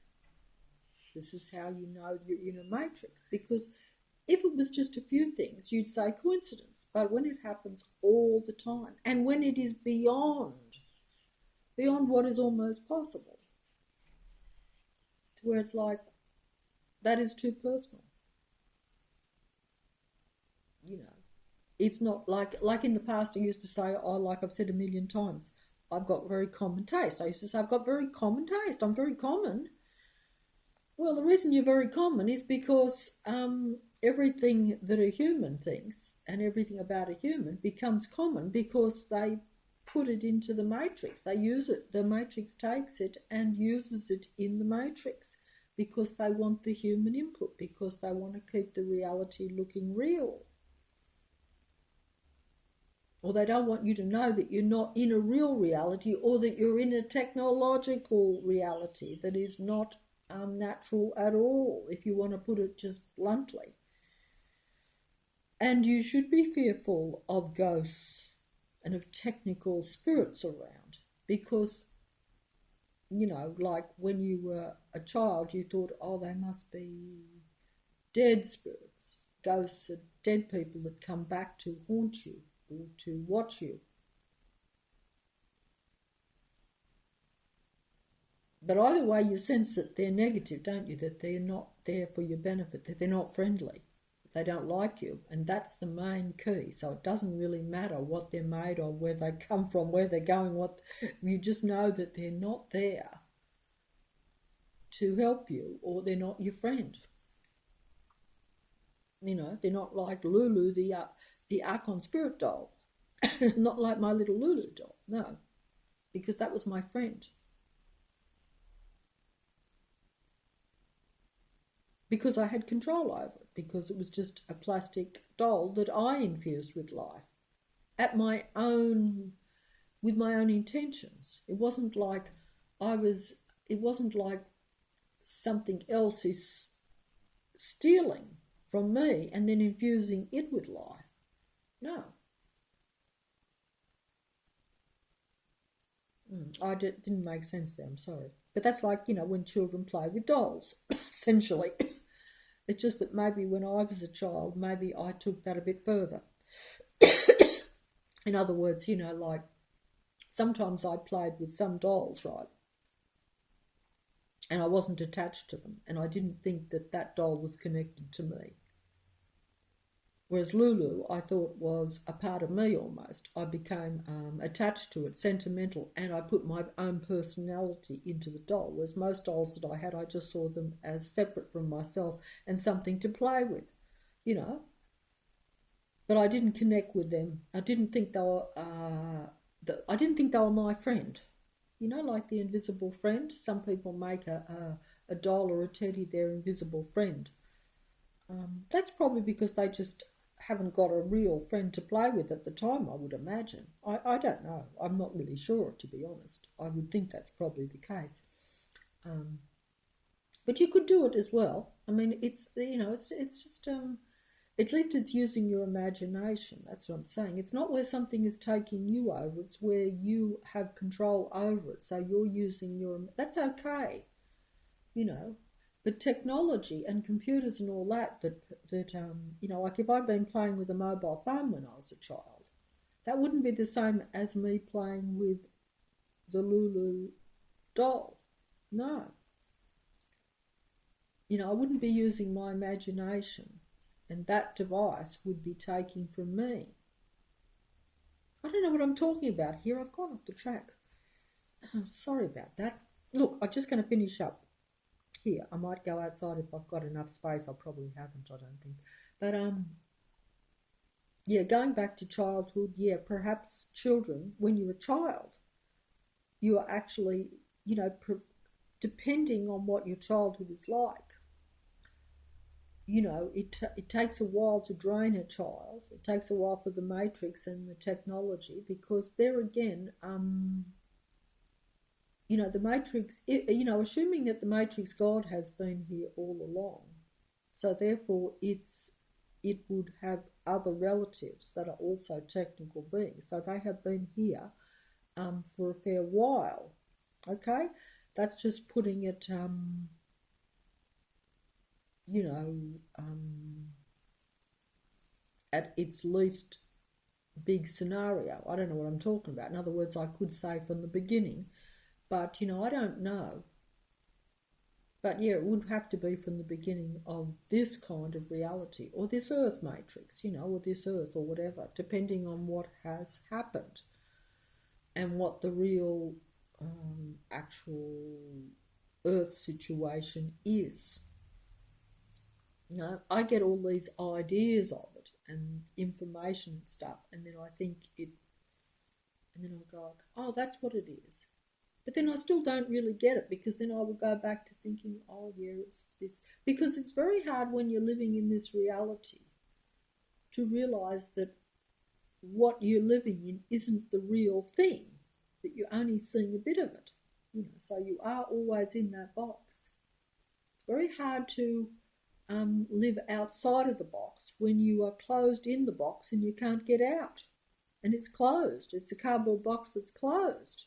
this is how you know you're in a matrix. Because if it was just a few things, you'd say coincidence. But when it happens all the time, and when it is beyond what is almost possible, to where it's like, that is too personal. It's not like in the past I used to say, like I've said a million times, I've got very common taste. I used to say, I've got very common taste. I'm very common. Well, the reason you're very common is because everything that a human thinks and everything about a human becomes common because they put it into the matrix. They use it. The matrix takes it and uses it in the matrix because they want the human input, because they want to keep the reality looking real. Or they don't want you to know that you're not in a real reality, or that you're in a technological reality that is not natural at all, if you want to put it just bluntly. And you should be fearful of ghosts and of technical spirits around, because, like when you were a child, you thought, they must be dead spirits. Ghosts are dead people that come back to haunt you or to watch you. But either way, you sense that they're negative, don't you? That they're not there for your benefit, that they're not friendly, they don't like you. And that's the main key. So it doesn't really matter what they're made of, where they come from, where they're going, you just know that they're not there to help you, or they're not your friend. They're not like Lulu, the Archon spirit doll. Not like my little Lulu doll, no. Because that was my friend. Because I had control over it, because it was just a plastic doll that I infused with life with my own intentions. It wasn't like something else is stealing from me and then infusing it with life. No. Didn't make sense there, I'm sorry. But that's like, when children play with dolls, essentially. It's just that maybe when I was a child, maybe I took that a bit further. In other words, like sometimes I played with some dolls, right? And I wasn't attached to them, and I didn't think that that doll was connected to me. Whereas Lulu, I thought was a part of me almost. I became attached to it, sentimental, and I put my own personality into the doll. Whereas most dolls that I had, I just saw them as separate from myself and something to play with, you know. But I didn't connect with them. I didn't think they were. I didn't think they were my friend. Like the invisible friend. Some people make a doll or a teddy their invisible friend. That's probably because they just haven't got a real friend to play with at the time, I would imagine. I don't know. I'm not really sure, to be honest. I would think that's probably the case. But you could do it as well. I mean, it's just at least it's using your imagination. That's what I'm saying. It's not where something is taking you over. It's where you have control over it. So you're using that's okay, But technology and computers and all that like if I'd been playing with a mobile phone when I was a child, that wouldn't be the same as me playing with the Lulu doll. No. I wouldn't be using my imagination, and that device would be taking from me. I don't know what I'm talking about here. I've gone off the track. I'm sorry about that. Look, I'm just going to finish up here. I might go outside if I've got enough space. I probably haven't, I don't think. But going back to childhood, perhaps children, when you're a child, you are actually, depending on what your childhood is like, it takes a while to drain a child. It takes a while for the matrix and the technology, because there again, the matrix, assuming that the matrix God has been here all along, so therefore it would have other relatives that are also technical beings. So they have been here for a fair while. Okay, that's just putting it, at its least big scenario. I don't know what I'm talking about. In other words, I could say from the beginning, but I don't know. But it would have to be from the beginning of this kind of reality, or this Earth matrix, or this Earth or whatever, depending on what has happened and what the real actual Earth situation is. I get all these ideas of it and information and stuff, and then I think and then I go, oh, that's what it is. But then I still don't really get it, because then I will go back to thinking, oh yeah, it's this. Because it's very hard when you're living in this reality to realise that what you're living in isn't the real thing, that you're only seeing a bit of it. So you are always in that box. It's very hard to live outside of the box when you are closed in the box and you can't get out. And it's closed. It's a cardboard box that's closed.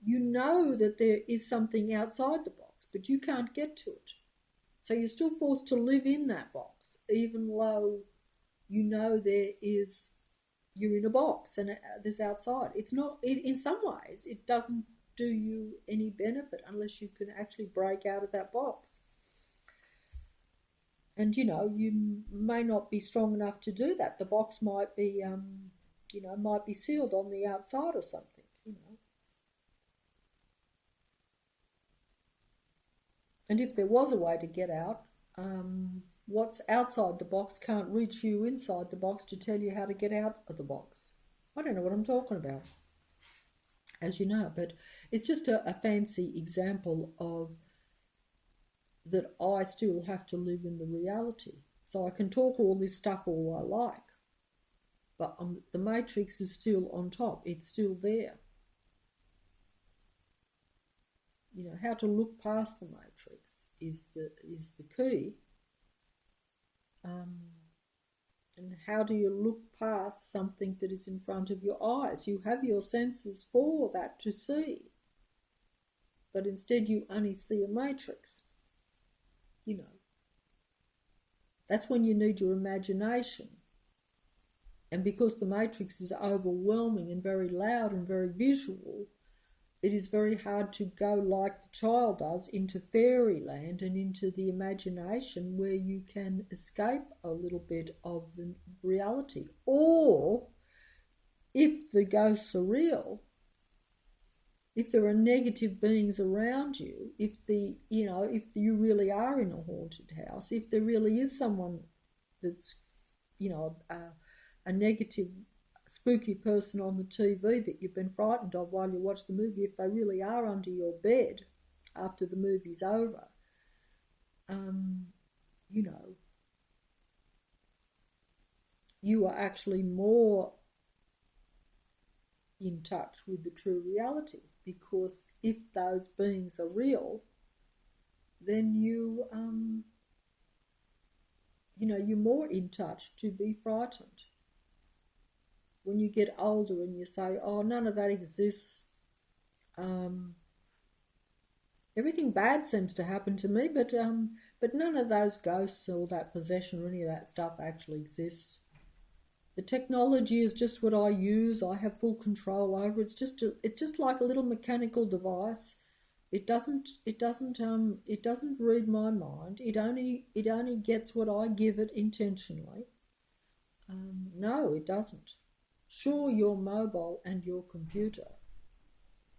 You know that there is something outside the box, but you can't get to it. So you're still forced to live in that box, even though you're in a box and there's outside. It's not, in some ways, it doesn't do you any benefit unless you can actually break out of that box. And, you may not be strong enough to do that. The box might be, might be sealed on the outside or something, And if there was a way to get out, what's outside the box can't reach you inside the box to tell you how to get out of the box. I don't know what I'm talking about, as you know, but it's just a fancy example of that I still have to live in the reality. So I can talk all this stuff all I like, but the matrix is still on top. It's still there. How to look past the matrix is the key. And how do you look past something that is in front of your eyes? You have your senses for that to see, but instead you only see a matrix. You know, that's when you need your imagination. And because the matrix is overwhelming and very loud and very visual, it is very hard to go like the child does into fairyland and into the imagination where you can escape a little bit of the reality. Or if the ghosts are real, if there are negative beings around you, if you really are in a haunted house, if there really is someone that's, a negative spooky person on the TV that you've been frightened of while you watch the movie, if they really are under your bed after the movie's over, you are actually more in touch with the true reality, because if those beings are real, then you're more in touch to be frightened. When you get older and you say, oh, none of that exists, everything bad seems to happen to me, but none of those ghosts or that possession or any of that stuff actually exists. The technology is just what I use. I have full control over it. It's just like a little mechanical device. It doesn't read my mind. It only gets what I give it intentionally. No, it doesn't. Sure, your mobile and your computer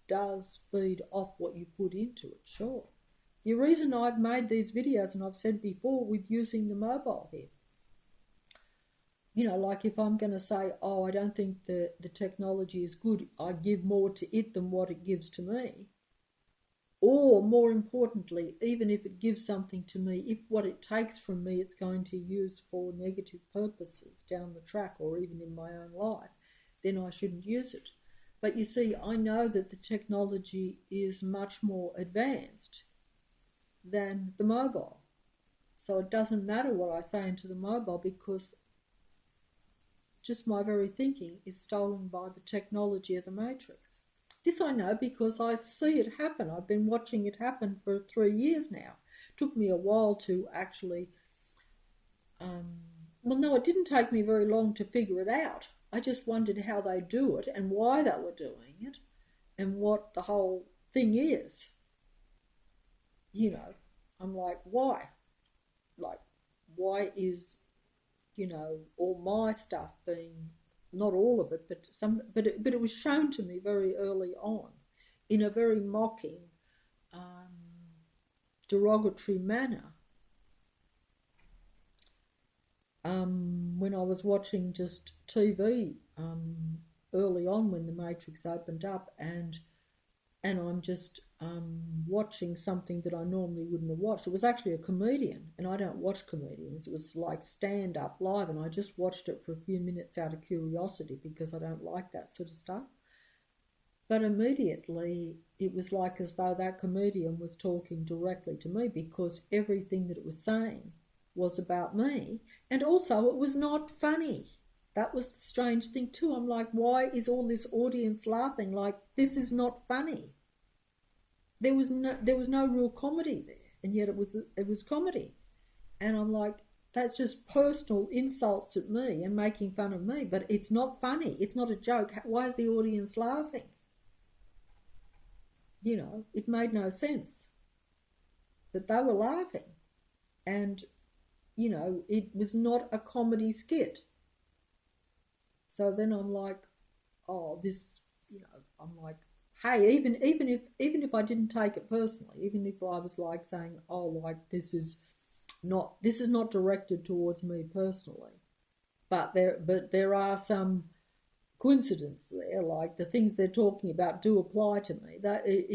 does feed off what you put into it, sure. The reason I've made these videos, and I've said before, with using the mobile here, like if I'm going to say, oh, I don't think the technology is good, I give more to it than what it gives to me. Or more importantly, even if it gives something to me, if what it takes from me it's going to use for negative purposes down the track or even in my own life, then I shouldn't use it. But you see, I know that the technology is much more advanced than the mobile. So it doesn't matter what I say into the mobile, because just my very thinking is stolen by the technology of the matrix. This I know because I see it happen. I've been watching it happen for 3 years now. It took me a while to actually, it didn't take me very long to figure it out. I just wondered how they do it and why they were doing it and what the whole thing is. I'm like, why? Like, why is, all my stuff being, not all of it, but some, but it was shown to me very early on in a very mocking, derogatory manner. When I was watching just TV early on when the Matrix opened up, and I'm just watching something that I normally wouldn't have watched. It was actually a comedian, and I don't watch comedians. It was like stand-up live, and I just watched it for a few minutes out of curiosity because I don't like that sort of stuff. But immediately it was like as though that comedian was talking directly to me, because everything that it was saying was about me, and also it was not funny. That was the strange thing too. I'm like, why is all this audience laughing? Like, this is not funny. There was no real comedy there, and yet it was comedy. And I'm like, that's just personal insults at me and making fun of me, but it's not funny. It's not a joke. Why is the audience laughing? It made no sense. But they were laughing. And, it was not a comedy skit. So then I'm like, oh, this, I'm like, hey, even if I didn't take it personally, even if I was like saying, oh, like this is not directed towards me personally, but there are some coincidence there, like the things they're talking about do apply to me. That it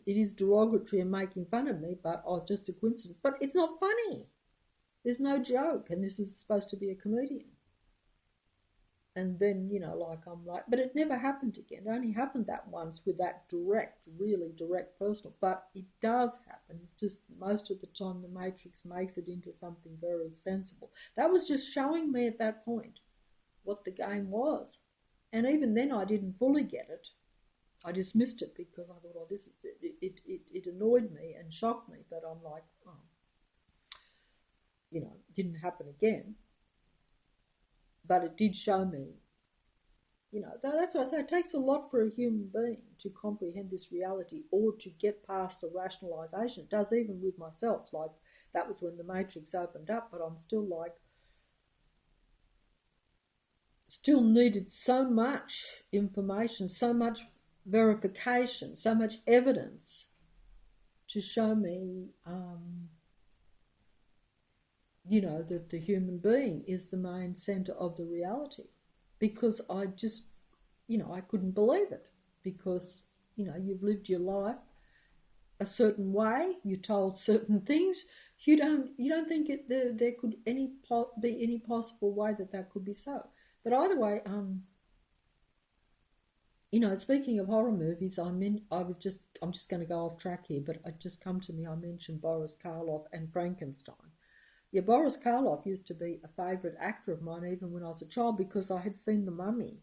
is derogatory and making fun of me, but it's just a coincidence. But it's not funny. There's no joke, and this is supposed to be a comedian. And then, I'm like, but it never happened again. It only happened that once with that direct, really direct personal. But it does happen. It's just most of the time the Matrix makes it into something very sensible. That was just showing me at that point what the game was. And even then I didn't fully get it. I dismissed it because I thought, it annoyed me and shocked me. But I'm like, it didn't happen again. But it did show me, that's why I say it takes a lot for a human being to comprehend this reality or to get past the rationalisation. It does even with myself. Like, that was when the Matrix opened up, but I'm still like, still needed so much information, so much verification, so much evidence to show me, that the human being is the main centre of the reality. Because I just, I couldn't believe it. Because, you've lived your life a certain way, you're told certain things, you don't think there could be any possible way that could be so. But either way, speaking of horror movies, I'm just going to go off track here, but it just come to me, I mentioned Boris Karloff and Frankenstein. Yeah, Boris Karloff used to be a favourite actor of mine even when I was a child because I had seen The Mummy,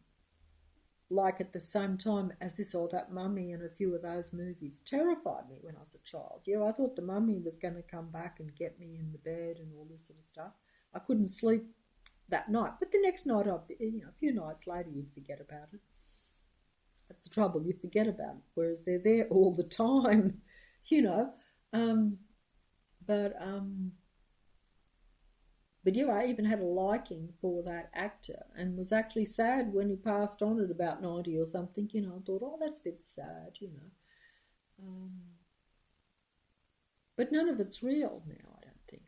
like at the same time as that Mummy and a few of those movies terrified me when I was a child. Yeah, I thought The Mummy was going to come back and get me in the bed and all this sort of stuff. I couldn't sleep that night, but the next night, a few nights later, you'd forget about it. That's the trouble, you forget about it, whereas they're there all the time, But yeah, I even had a liking for that actor and was actually sad when he passed on at about 90 or something, I thought, oh, that's a bit sad, But none of it's real now, I don't think.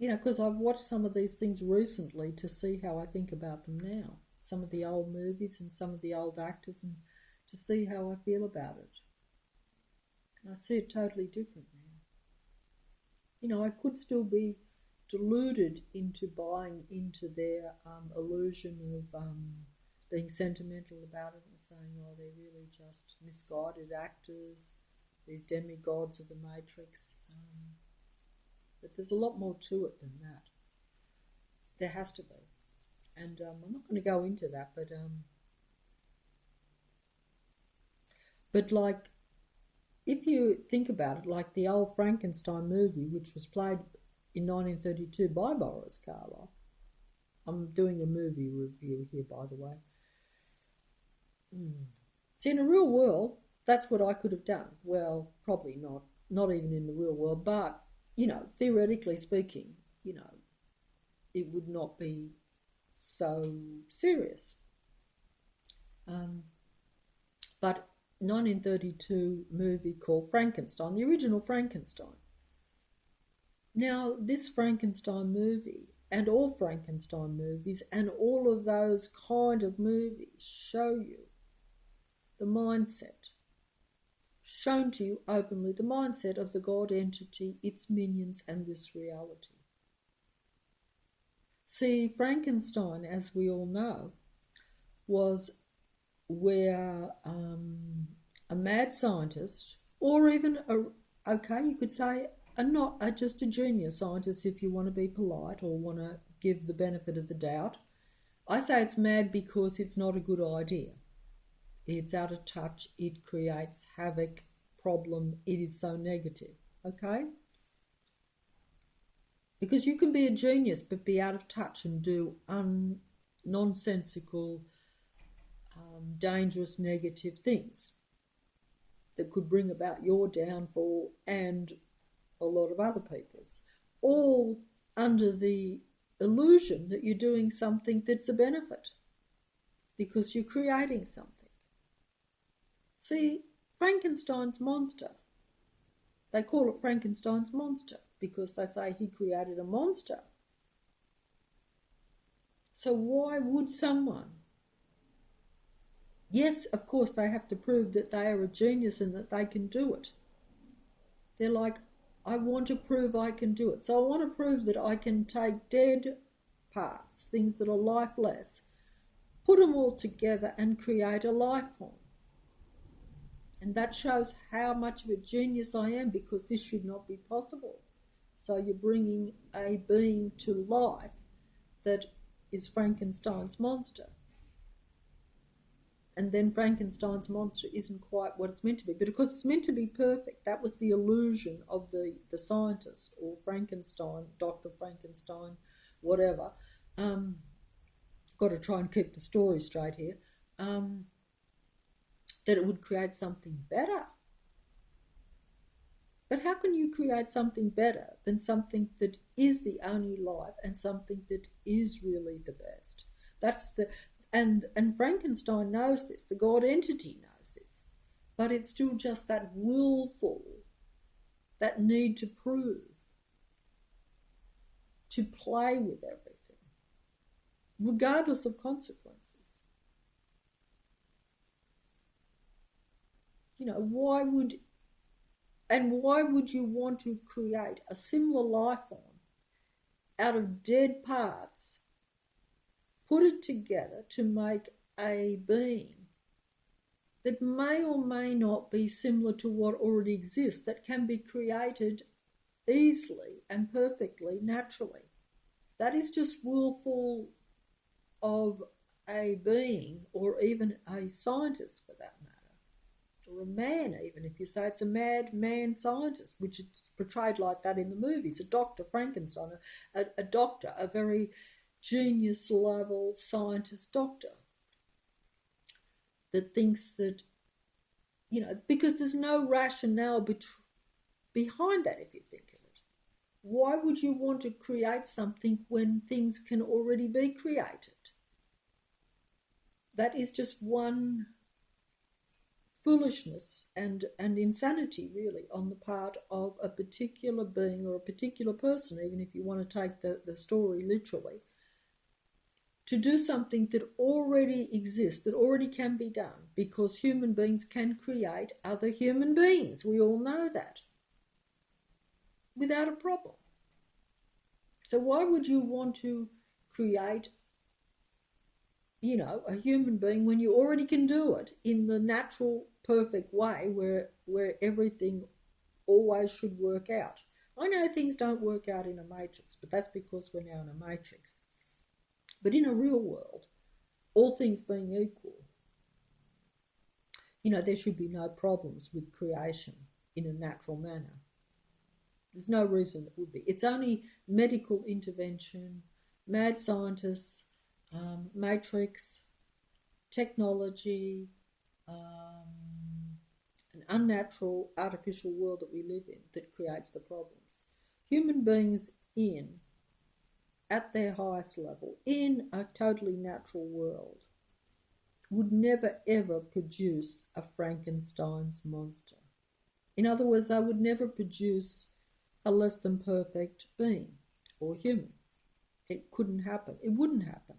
Because I've watched some of these things recently to see how I think about them now. Some of the old movies and some of the old actors, and to see how I feel about it. And I see it totally different now. I could still be deluded into buying into their illusion of being sentimental about it and saying, oh, they're really just misguided actors, these demigods of the Matrix. But there's a lot more to it than that. There has to be. And I'm not going to go into that, but like, if you think about it, like the old Frankenstein movie, which was played in 1932 by Boris Karloff. I'm doing a movie review here, by the way. See, in a real world, that's what I could have done. Well, probably not even in the real world, but, theoretically speaking, it would not be so serious. But 1932 movie called Frankenstein, the original Frankenstein. Now, this Frankenstein movie and all Frankenstein movies and all of those kind of movies show you the mindset, shown to you openly, the mindset of the God entity, its minions, and this reality. See, Frankenstein, as we all know, was where a mad scientist, or even you could say just a junior scientist if you want to be polite or want to give the benefit of the doubt. I say it's mad because it's not a good idea. It's out of touch, it creates havoc, problem, it is so negative, okay? Because you can be a genius but be out of touch and do nonsensical, dangerous, negative things that could bring about your downfall and a lot of other people's, all under the illusion that you're doing something that's a benefit because you're creating something. See, Frankenstein's monster, they call it Frankenstein's monster because they say he created a monster. So why would someone? Yes, of course, they have to prove that they are a genius and that they can do it. They're like, I want to prove I can do it. So I want to prove that I can take dead parts, things that are lifeless, put them all together and create a life form. And that shows how much of a genius I am, because this should not be possible. So you're bringing a being to life that is Frankenstein's monster. And then Frankenstein's monster isn't quite what it's meant to be. But of course it's meant to be perfect. That was the illusion of the scientist, or Frankenstein, Dr. Frankenstein, whatever. Got to try and keep the story straight here. That it would create something better. But how can you create something better than something that is the only life and something that is really the best? And Frankenstein knows this, the God entity knows this, but it's still just that willful, that need to prove, to play with everything, regardless of consequences. Why would you want to create a similar life form out of dead parts, put it together to make a being that may or may not be similar to what already exists, that can be created easily and perfectly, naturally? That is just willful of a being, or even a scientist for that matter. Or a man, even if you say it's a madman scientist, which is portrayed like that in the movies, a Dr. Frankenstein, a doctor, a very genius level scientist doctor that thinks that, because there's no rationale behind that if you think of it. Why would you want to create something when things can already be created? That is just one foolishness and insanity, really, on the part of a particular being or a particular person, even if you want to take the story literally, to do something that already exists, that already can be done, because human beings can create other human beings. We all know that, without a problem. So why would you want to create a human being when you already can do it in the natural, perfect way where everything always should work out? I know things don't work out in a matrix, but that's because we're now in a matrix. But in a real world, all things being equal, there should be no problems with creation in a natural manner. There's no reason it would be. It's only medical intervention, mad scientists, matrix, technology, an unnatural artificial world that we live in that creates the problems. Human beings at their highest level, in a totally natural world, would never ever produce a Frankenstein's monster. In other words, they would never produce a less than perfect being or human. It couldn't happen. It wouldn't happen.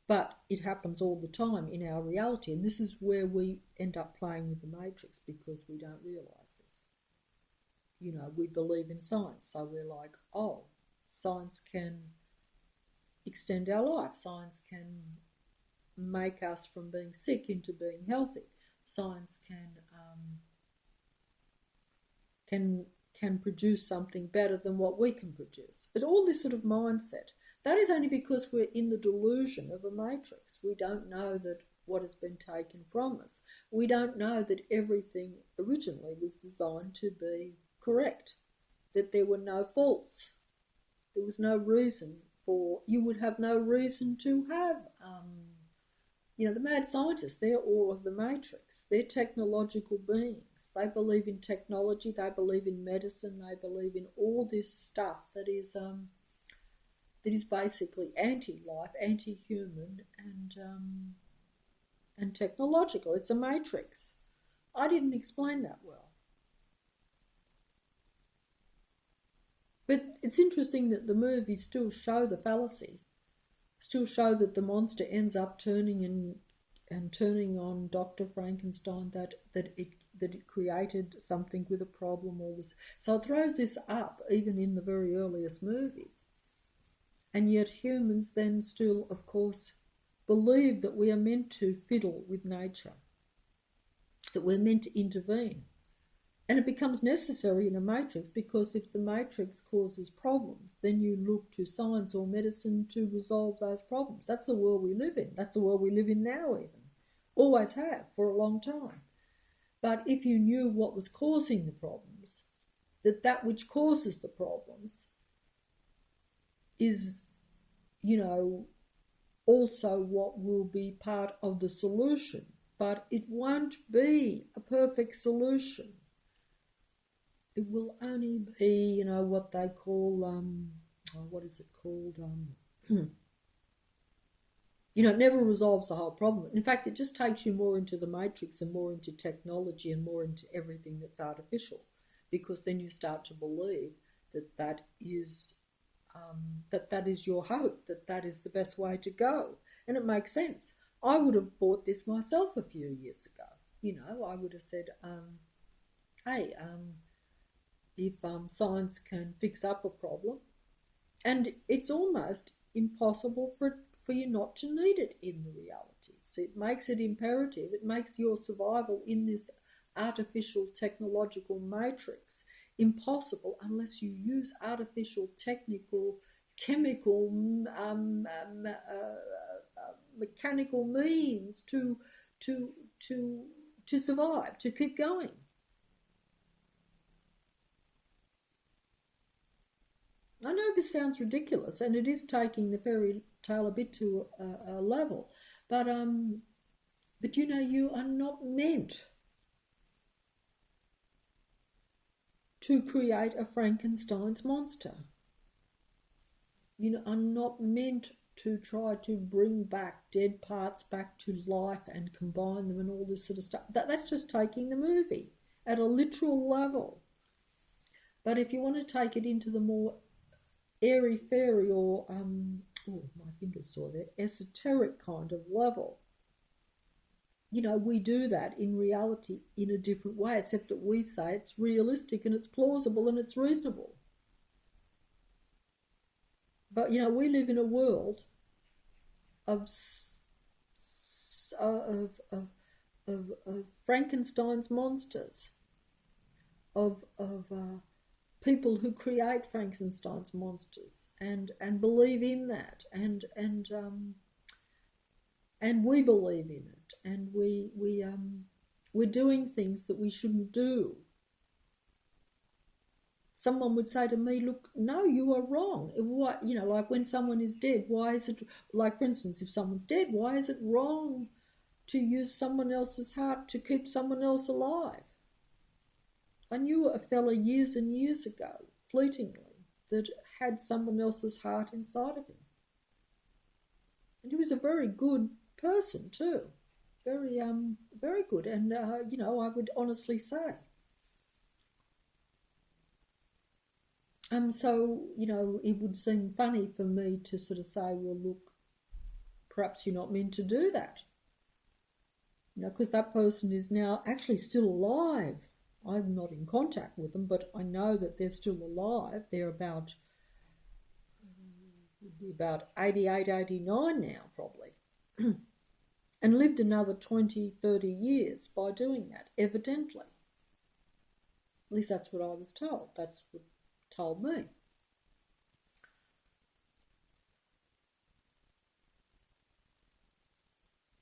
But it happens all the time in our reality, and this is where we end up playing with the matrix, because we don't realise this. We believe in science, so we're like, oh, science can extend our life. Science can make us from being sick into being healthy. Science can produce something better than what we can produce. But all this sort of mindset, that is only because we're in the delusion of a matrix. We don't know that what has been taken from us. We don't know that everything originally was designed to be correct, that there were no faults. There was no reason you would have no reason to have, the mad scientists, they're all of the matrix. They're technological beings. They believe in technology, they believe in medicine, they believe in all this stuff that is basically anti-life, anti-human, and technological. It's a matrix. I didn't explain that well. But it's interesting that the movies still show the fallacy, still show that the monster ends up turning on Dr. Frankenstein, that it created something with a problem, all this. So it throws this up even in the very earliest movies. And yet humans then still, of course, believe that we are meant to fiddle with nature, that we're meant to intervene. And it becomes necessary in a matrix, because if the matrix causes problems, then you look to science or medicine to resolve those problems. That's the world we live in. That's the world we live in now even. Always have for a long time. But if you knew what was causing the problems, that which causes the problems is, also what will be part of the solution. But it won't be a perfect solution. It will only be, what they call, what is it called? It never resolves the whole problem. In fact, it just takes you more into the matrix and more into technology and more into everything that's artificial, because then you start to believe that is your hope, that is the best way to go. And it makes sense. I would have bought this myself a few years ago. I would have said, hey, if science can fix up a problem, and it's almost impossible for you not to need it in the reality. So it makes it imperative. It makes your survival in this artificial technological matrix impossible unless you use artificial, technical, chemical, mechanical means to survive, to keep going. I know this sounds ridiculous, and it is taking the fairy tale a bit to a level, but you are not meant to create a Frankenstein's monster. You are not meant to try to bring back dead parts back to life and combine them and all this sort of stuff. That's just taking the movie at a literal level. But if you want to take it into the more airy-fairy or, my fingers saw there, esoteric kind of level, we do that in reality in a different way, except that we say it's realistic and it's plausible and it's reasonable. But, we live in a world of Frankenstein's monsters, of people who create Frankenstein's monsters and believe in that, and we believe in it, and we're doing things that we shouldn't do. Someone would say to me, look, no, you are wrong. What, like when someone is dead, why is it, like for instance, if someone's dead, why is it wrong to use someone else's heart to keep someone else alive? I knew a fella years and years ago, fleetingly, that had someone else's heart inside of him. And he was a very good person too. Very, very good. And, I would honestly say. So, it would seem funny for me to sort of say, well, look, perhaps you're not meant to do that. Because that person is now actually still alive. I'm not in contact with them, but I know that they're still alive. They're about 88, 89 now, probably. And lived another 20, 30 years by doing that, evidently. At least that's what I was told. That's what told me.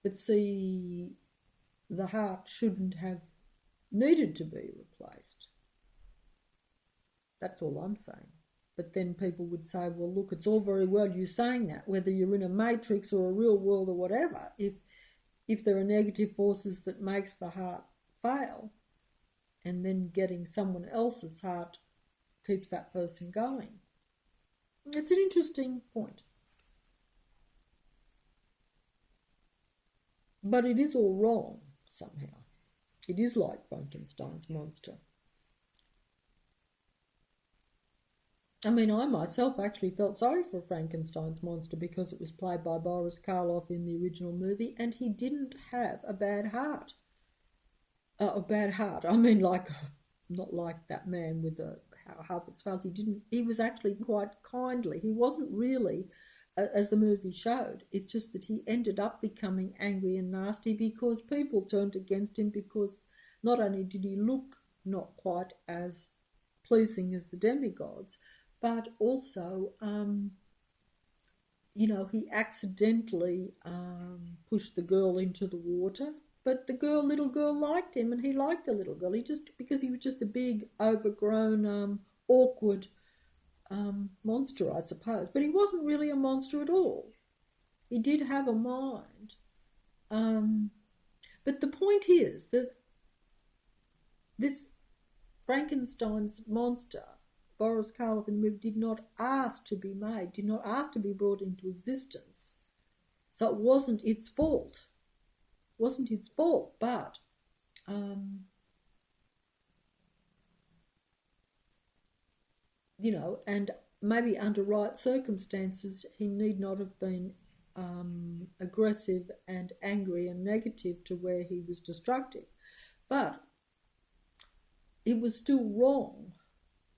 But see, the heart shouldn't have needed to be replaced. That's all I'm saying. But then people would say, well, look, it's all very well you saying that, whether you're in a matrix or a real world or whatever. If there are negative forces that makes the heart fail, and then getting someone else's heart keeps that person going. It's an interesting point. But it is all wrong somehow. It is like Frankenstein's monster. I mean, I myself actually felt sorry for Frankenstein's monster because it was played by Boris Karloff in the original movie, and he didn't have a bad heart. I mean, not like that man with the how Halifax felt. He was actually quite kindly. He wasn't really, as the movie showed. It's just that he ended up becoming angry and nasty because people turned against him, because not only did he look not quite as pleasing as the demigods, but also, he accidentally pushed the girl into the water. But the little girl liked him, and he liked the little girl. Because he was just a big, overgrown, awkward monster, I suppose. But he wasn't really a monster at all. He did have a mind. But the point is that this Frankenstein's monster, Boris Karloff in the movie, did not ask to be made, did not ask to be brought into existence. So it wasn't its fault. It wasn't its fault, but and maybe under right circumstances, he need not have been aggressive and angry and negative to where he was destructive. But it was still wrong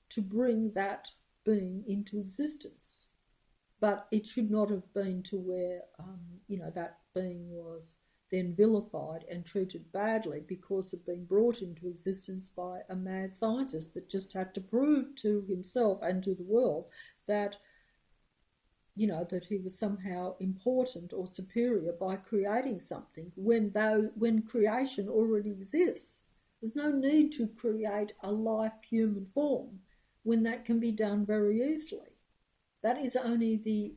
to bring that being into existence. But it should not have been to where, that being was then vilified and treated badly because of being brought into existence by a mad scientist that just had to prove to himself and to the world that, that he was somehow important or superior by creating something when creation already exists. There's no need to create a life human form when that can be done very easily. That is only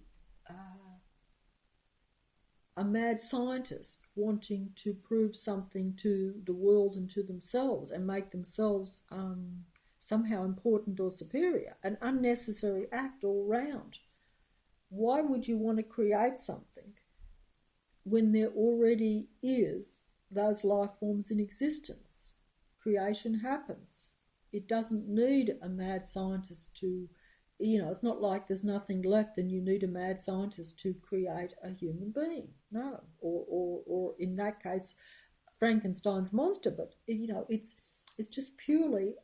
a mad scientist wanting to prove something to the world and to themselves and make themselves somehow important or superior, an unnecessary act all round. Why would you want to create something when there already is those life forms in existence? Creation happens. It doesn't need a mad scientist to, it's not like there's nothing left and you need a mad scientist to create a human being. No. Or in that case, Frankenstein's monster. But, it's just purely,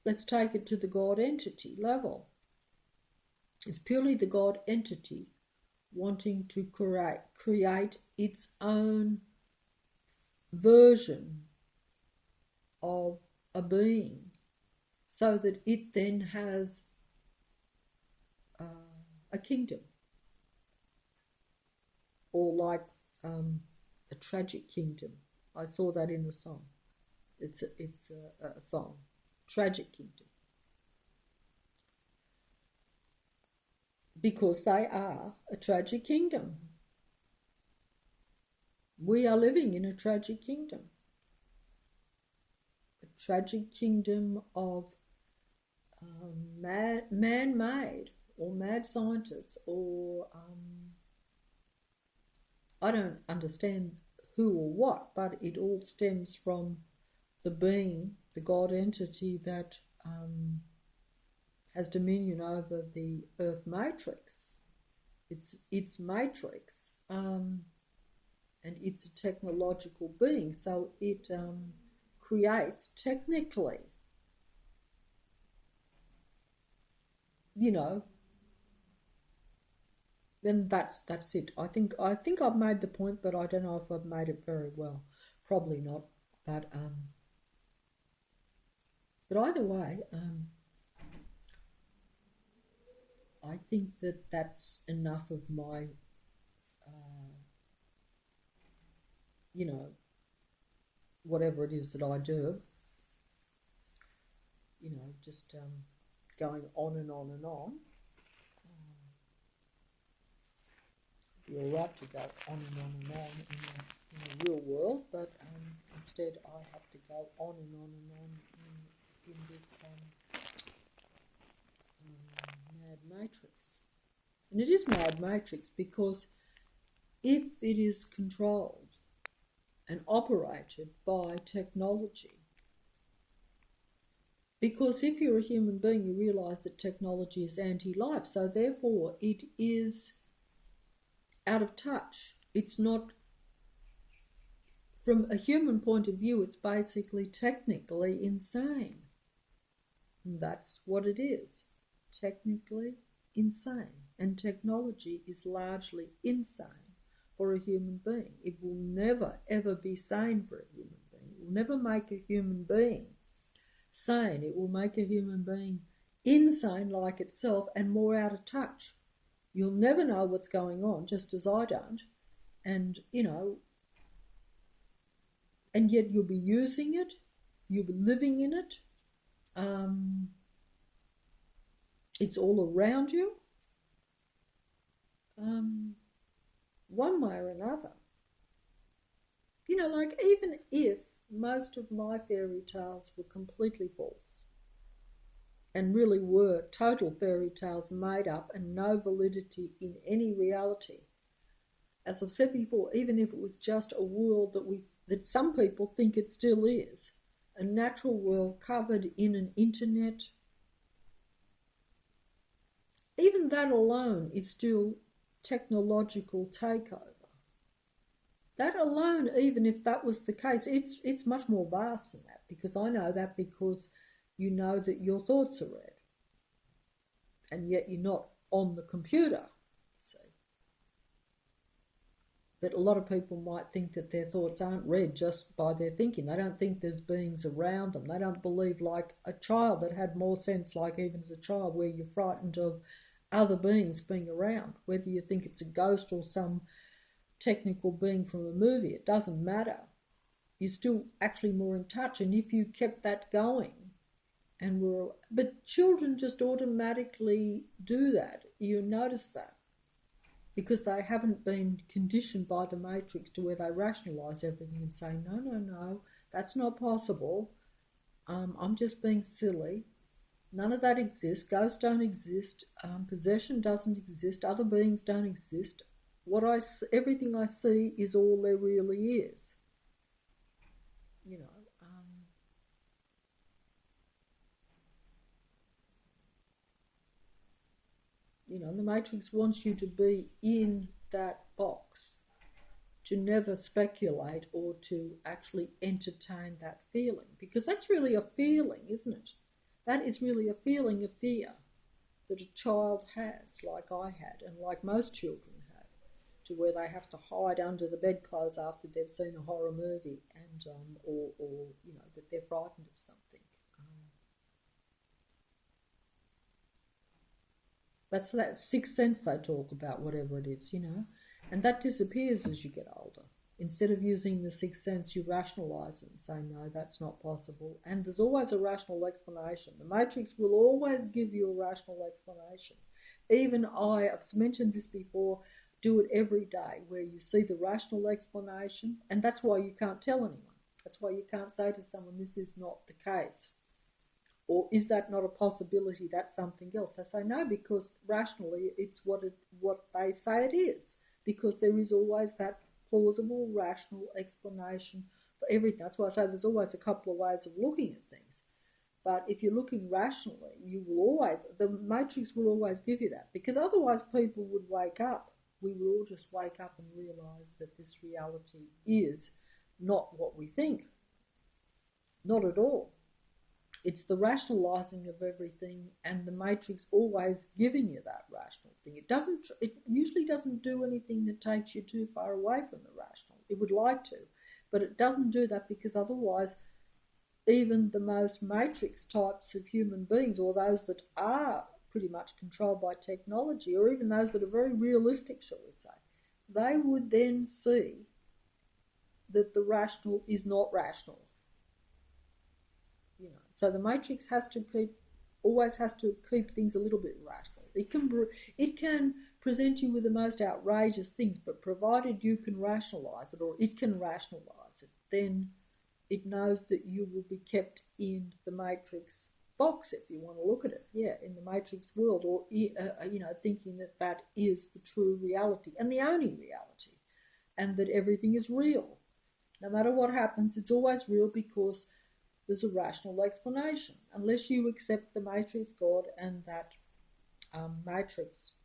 let's take it to the God entity level. It's purely the God entity wanting to create its own version of a being so that it then has a kingdom, or like a tragic kingdom. I saw that in a song. It's a song, Tragic Kingdom, because they are a tragic kingdom. We are living in a tragic kingdom. A tragic kingdom of man-made or mad scientists, or I don't understand who or what, but it all stems from the being, the God entity that has dominion over the Earth matrix. It's matrix, and it's a technological being, so it creates technically, then that's it. I think I've made the point, but I don't know if I've made it very well. Probably not, but either way, I think that that's enough of my, whatever it is that I do, just going on and on and on. Be all right to go on and on and on in the real world, but instead I have to go on and on and on in this mad matrix. And it is mad matrix because if it is controlled and operated by technology, because if you're a human being, you realise that technology is anti-life, so therefore it is out of touch. It's not from a human point of view, it's basically technically insane. And that's what it is, technically insane. And technology is largely insane for a human being. It will never, ever be sane for a human being. It will never make a human being sane. It will make a human being insane like itself and more out of touch. You'll never know what's going on, just as I don't. And, and yet you'll be using it, you'll be living in it. It's all around you, one way or another. Like even if most of my fairy tales were completely false and really were total fairy tales made up and no validity in any reality, as I've said before, even if it was just a world that some people think it still is, a natural world covered in an internet, even that alone is still technological takeover. That alone, even if that was the case, it's much more vast than that, because I know that because you know that your thoughts are read. And yet you're not on the computer, see. But a lot of people might think that their thoughts aren't read just by their thinking. They don't think there's beings around them. They don't believe like a child that had more sense, like even as a child, where you're frightened of other beings being around. Whether you think it's a ghost or some technical being from a movie, it doesn't matter. You're still actually more in touch. And if you kept that going, but children just automatically do that. You notice that. Because they haven't been conditioned by the Matrix to where they rationalise everything and say, no, that's not possible. I'm just being silly. None of that exists. Ghosts don't exist. Possession doesn't exist. Other beings don't exist. Everything I see is all there really is. The Matrix wants you to be in that box, to never speculate or to actually entertain that feeling, because that's really a feeling, isn't it? That is really a feeling of fear that a child has, like I had, and like most children have, to where they have to hide under the bedclothes after they've seen a horror movie, and or that they're frightened of something. That's that sixth sense they talk about, whatever it is, and that disappears as you get older. Instead of using the sixth sense, you rationalise it and say, no, that's not possible. And there's always a rational explanation. The Matrix will always give you a rational explanation. Even I've mentioned this before, do it every day, where you see the rational explanation, and that's why you can't tell anyone. That's why you can't say to someone, this is not the case. Or is that not a possibility? That's something else. They say no, because rationally it's what they say it is, because there is always that plausible, rational explanation for everything. That's why I say there's always a couple of ways of looking at things. But if you're looking rationally, the Matrix will always give you that, because otherwise people would wake up. We would all just wake up and realise that this reality is not what we think. Not at all. It's the rationalising of everything, and the Matrix always giving you that rational thing. It usually doesn't do anything that takes you too far away from the rational. It would like to, but it doesn't do that, because otherwise even the most Matrix types of human beings, or those that are pretty much controlled by technology, or even those that are very realistic, shall we say, they would then see that the rational is not rational. So the Matrix always has to keep things a little bit rational. It can present you with the most outrageous things, but provided you can rationalise it, or it can rationalise it, then it knows that you will be kept in the Matrix box, if you want to look at it. Yeah, in the Matrix world, or thinking that is the true reality and the only reality, and that everything is real. No matter what happens, it's always real, because there's a rational explanation, unless you accept the Matrix God and that Matrix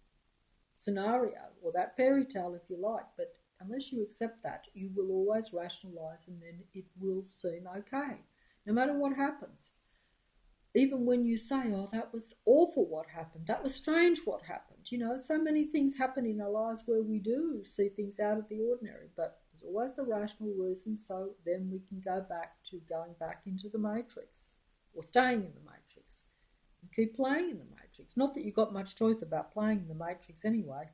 scenario, or that fairy tale, if you like. But Unless you accept that, you will always rationalise, and then it will seem okay, no matter what happens. Even when you say, oh, that was awful what happened, that was strange what happened. You know, so many things happen in our lives where we do see things out of the ordinary, but there's always the rational reason, so then we can go back to going back into the matrix, or staying in the matrix, and keep playing in the matrix. Not that you've got much choice about playing in the matrix anyway.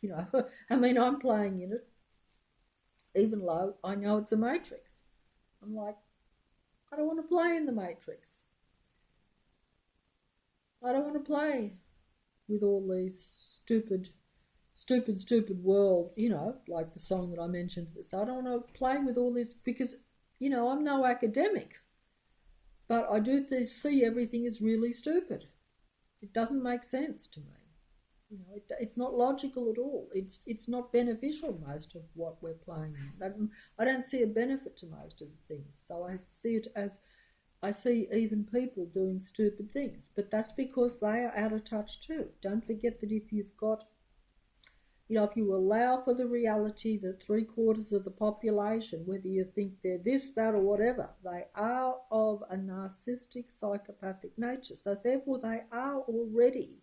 You know, I mean, I'm playing in it, even though I know it's a matrix. I'm like, I don't want to play in the matrix. I don't want to play with all these stupid world, you know, like the song that I mentioned at the start. I don't want to play with all this because, you know, I'm no academic. But I do see everything as really stupid. It doesn't make sense to me. You know, it's not logical at all. It's not beneficial, most of what we're playing in. I don't see a benefit to most of the things. So I see it as, I see even people doing stupid things, but that's because they are out of touch too. Don't forget that if you've got, you know, if you allow for the reality that 3/4 of the population, whether you think they're this, that, or whatever, they are of a narcissistic, psychopathic nature. So therefore they are already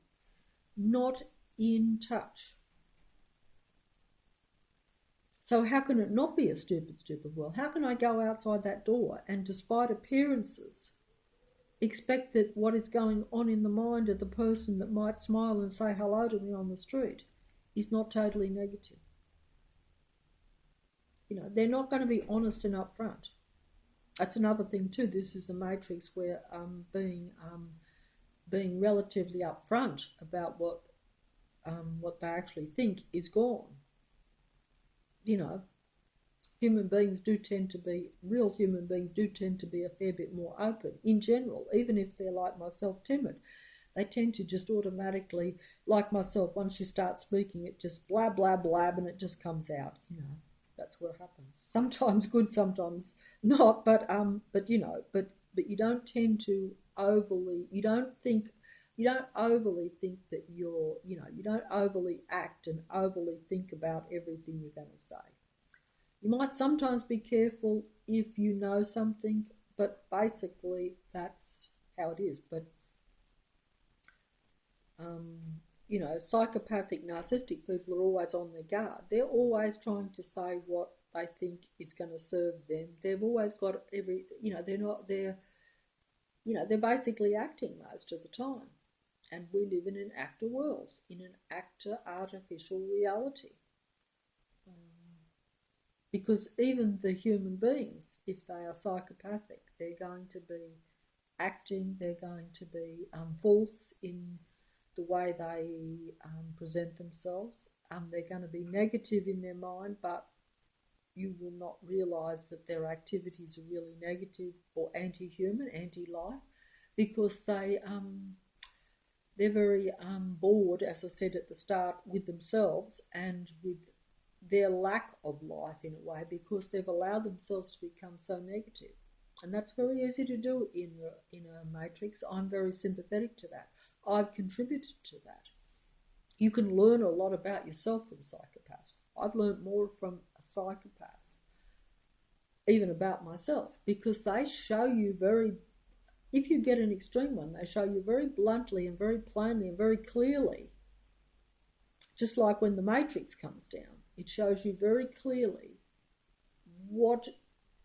not in touch. So how can it not be a stupid world? How can I go outside that door and, despite appearances, expect that what is going on in the mind of the person that might smile and say hello to me on the street is not totally negative? You know, they're not going to be honest and upfront. That's another thing too. This is a matrix where being relatively upfront about what they actually think is gone. You know, real human beings do tend to be a fair bit more open in general, even if they're like myself, timid. They tend to just automatically, like myself, once you start speaking, it just blab, blab, blab, and it just comes out, you know. That's what happens. Sometimes good, sometimes not, but you know, but you don't tend to overly, you don't overly think that you're, you know, you don't overly act and overly think about everything you're going to say. You might sometimes be careful if you know something, but basically that's how it is. But, you know, psychopathic, narcissistic people are always on their guard. They're always trying to say what they think is going to serve them. They've always got they're basically acting most of the time. And we live in an actor world, in an actor artificial reality. Because even the human beings, if they are psychopathic, they're going to be acting, they're going to be false in the way they present themselves. They're going to be negative in their mind, but you will not realise that their activities are really negative or anti-human, anti-life, because they're very bored, as I said at the start, with themselves and with their lack of life in a way, because they've allowed themselves to become so negative. And that's very easy to do in a matrix. I'm very sympathetic to that. I've contributed to that. You can learn a lot about yourself from psychopaths. I've learned more from a psychopath, even about myself, because they show you if you get an extreme one, they show you very bluntly and very plainly and very clearly, just like when the matrix comes down, it shows you very clearly what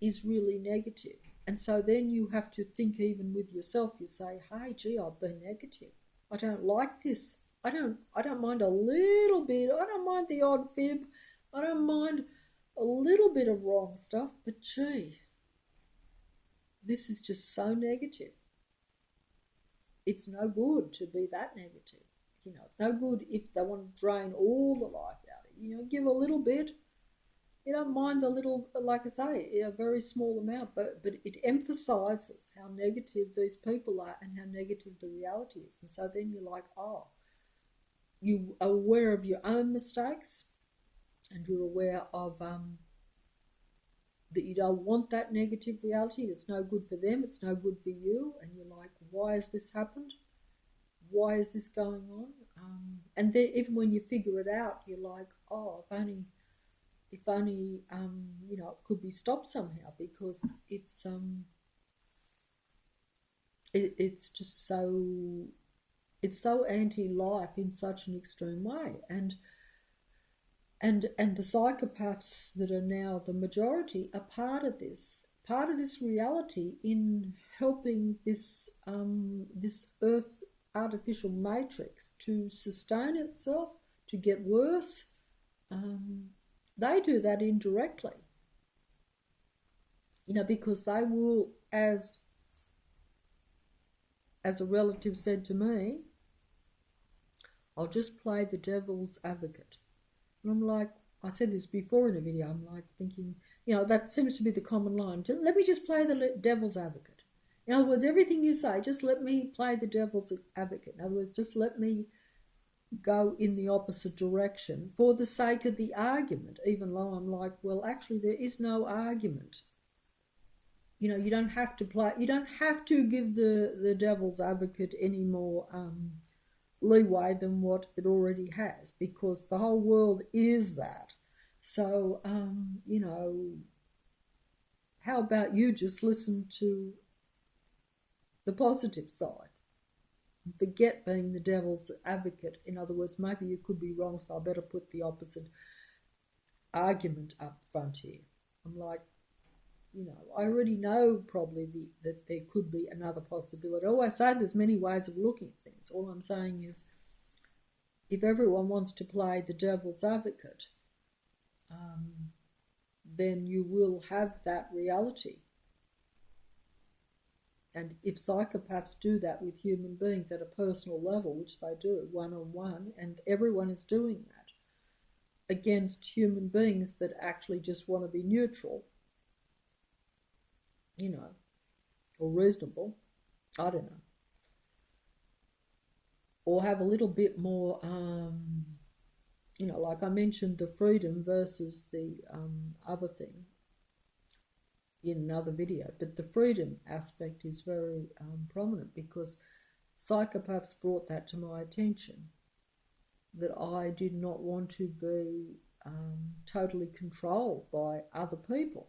is really negative. And so then you have to think even with yourself, you say, hey, gee, I've been negative. I don't like this. I don't mind a little bit. I don't mind the odd fib. I don't mind a little bit of wrong stuff, but gee, this is just so negative. It's no good to be that negative. You know, it's no good if they want to drain all the life out of you. You know, give a little bit. You don't mind the little, like I say, a very small amount, but it emphasises how negative these people are and how negative the reality is. And so then you're like, oh, you are aware of your own mistakes, and you're aware of that you don't want that negative reality. It's no good for them. It's no good for you. And you're like, why has this happened? Why is this going on? And then even when you figure it out, you're like, oh, if only, it could be stopped somehow, because it's just so, it's so anti-life in such an extreme way. And the psychopaths that are now the majority are part of this reality, in helping this Earth artificial matrix to sustain itself, to get worse. They do that indirectly, because they will, as a relative said to me, I'll just play the devil's advocate. And I'm like, I said this before in a video, I'm like thinking, that seems to be the common line. Let me just play the devil's advocate. In other words, everything you say, just let me play the devil's advocate. In other words, just let me go in the opposite direction for the sake of the argument, even though I'm like, well, actually, there is no argument. You don't have to give the devil's advocate any more leeway than what it already has, because the whole world is that. So, how about you just listen to the positive side? Forget being the devil's advocate. In other words, maybe you could be wrong, so I better put the opposite argument up front here. I'm like, I already know probably that there could be another possibility. I always say there's many ways of looking at things. All I'm saying is, if everyone wants to play the devil's advocate, then you will have that reality. And if psychopaths do that with human beings at a personal level, which they do, one-on-one, and everyone is doing that against human beings that actually just want to be neutral, or reasonable, I don't know, or have a little bit more, like I mentioned, the freedom versus the other thing in another video, but the freedom aspect is very prominent, because psychopaths brought that to my attention, that I did not want to be totally controlled by other people,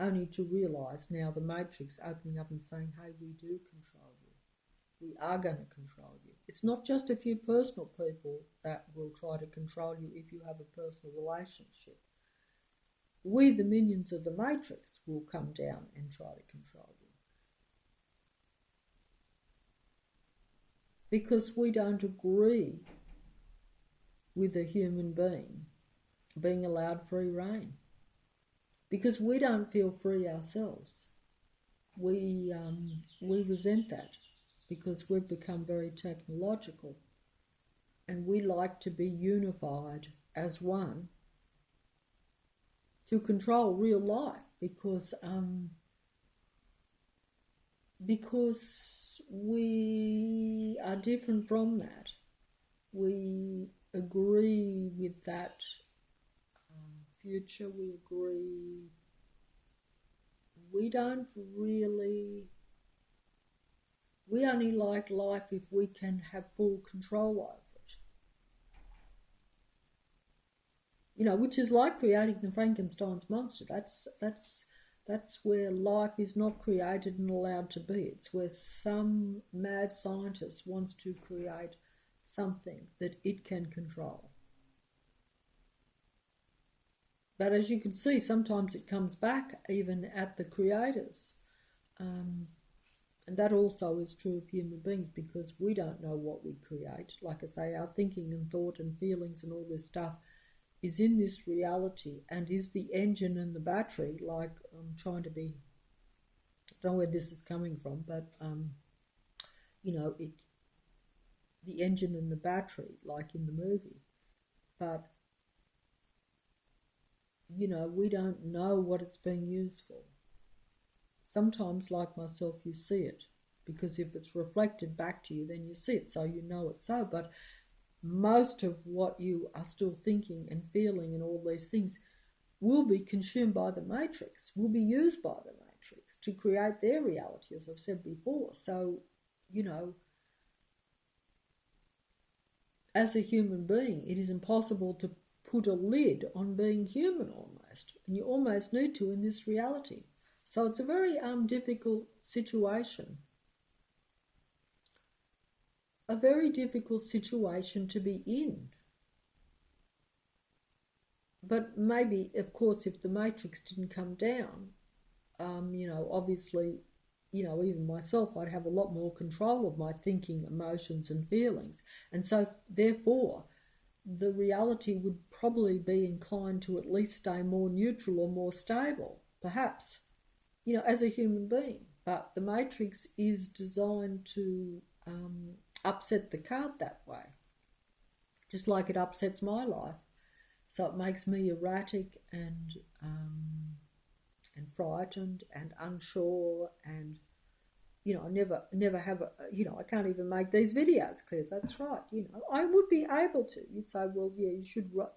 only to realise now the matrix opening up and saying, hey, we do control you. We are going to control you. It's not just a few personal people that will try to control you if you have a personal relationship. We, the minions of the matrix, will come down and try to control you, because we don't agree with a human being allowed free rein, because we don't feel free ourselves. We resent that, because we've become very technological, and we like to be unified as one to control real life, because we are different from that. We agree with that future. We agree. We don't really. We only like life if we can have full control over it. Which is like creating the Frankenstein's monster. That's where life is not created and allowed to be. It's where some mad scientist wants to create something that it can control. But as you can see, sometimes it comes back even at the creators. And that also is true of human beings, because we don't know what we create. Like I say, our thinking and thought and feelings and all this stuff is in this reality, and is the engine and the battery, like I'm trying to be, I don't know where this is coming from, but, the engine and the battery, like in the movie. But, we don't know what it's being used for. Sometimes, like myself, you see it, because if it's reflected back to you, then you see it, so you know it's so. But most of what you are still thinking and feeling and all these things will be consumed by the matrix, will be used by the matrix to create their reality, as I've said before. So, as a human being, it is impossible to put a lid on being human almost, and you almost need to in this reality. So it's a very difficult situation. A very difficult situation to be in. But maybe, of course, if the matrix didn't come down, obviously, even myself, I'd have a lot more control of my thinking, emotions and feelings. And so, therefore, the reality would probably be inclined to at least stay more neutral or more stable, perhaps, as a human being. But the matrix is designed to upset the cart that way, just like it upsets my life. So it makes me erratic and frightened and unsure, and I never have I can't even make these videos clear. That's right. I would be able to. You'd say, well, yeah, you should write.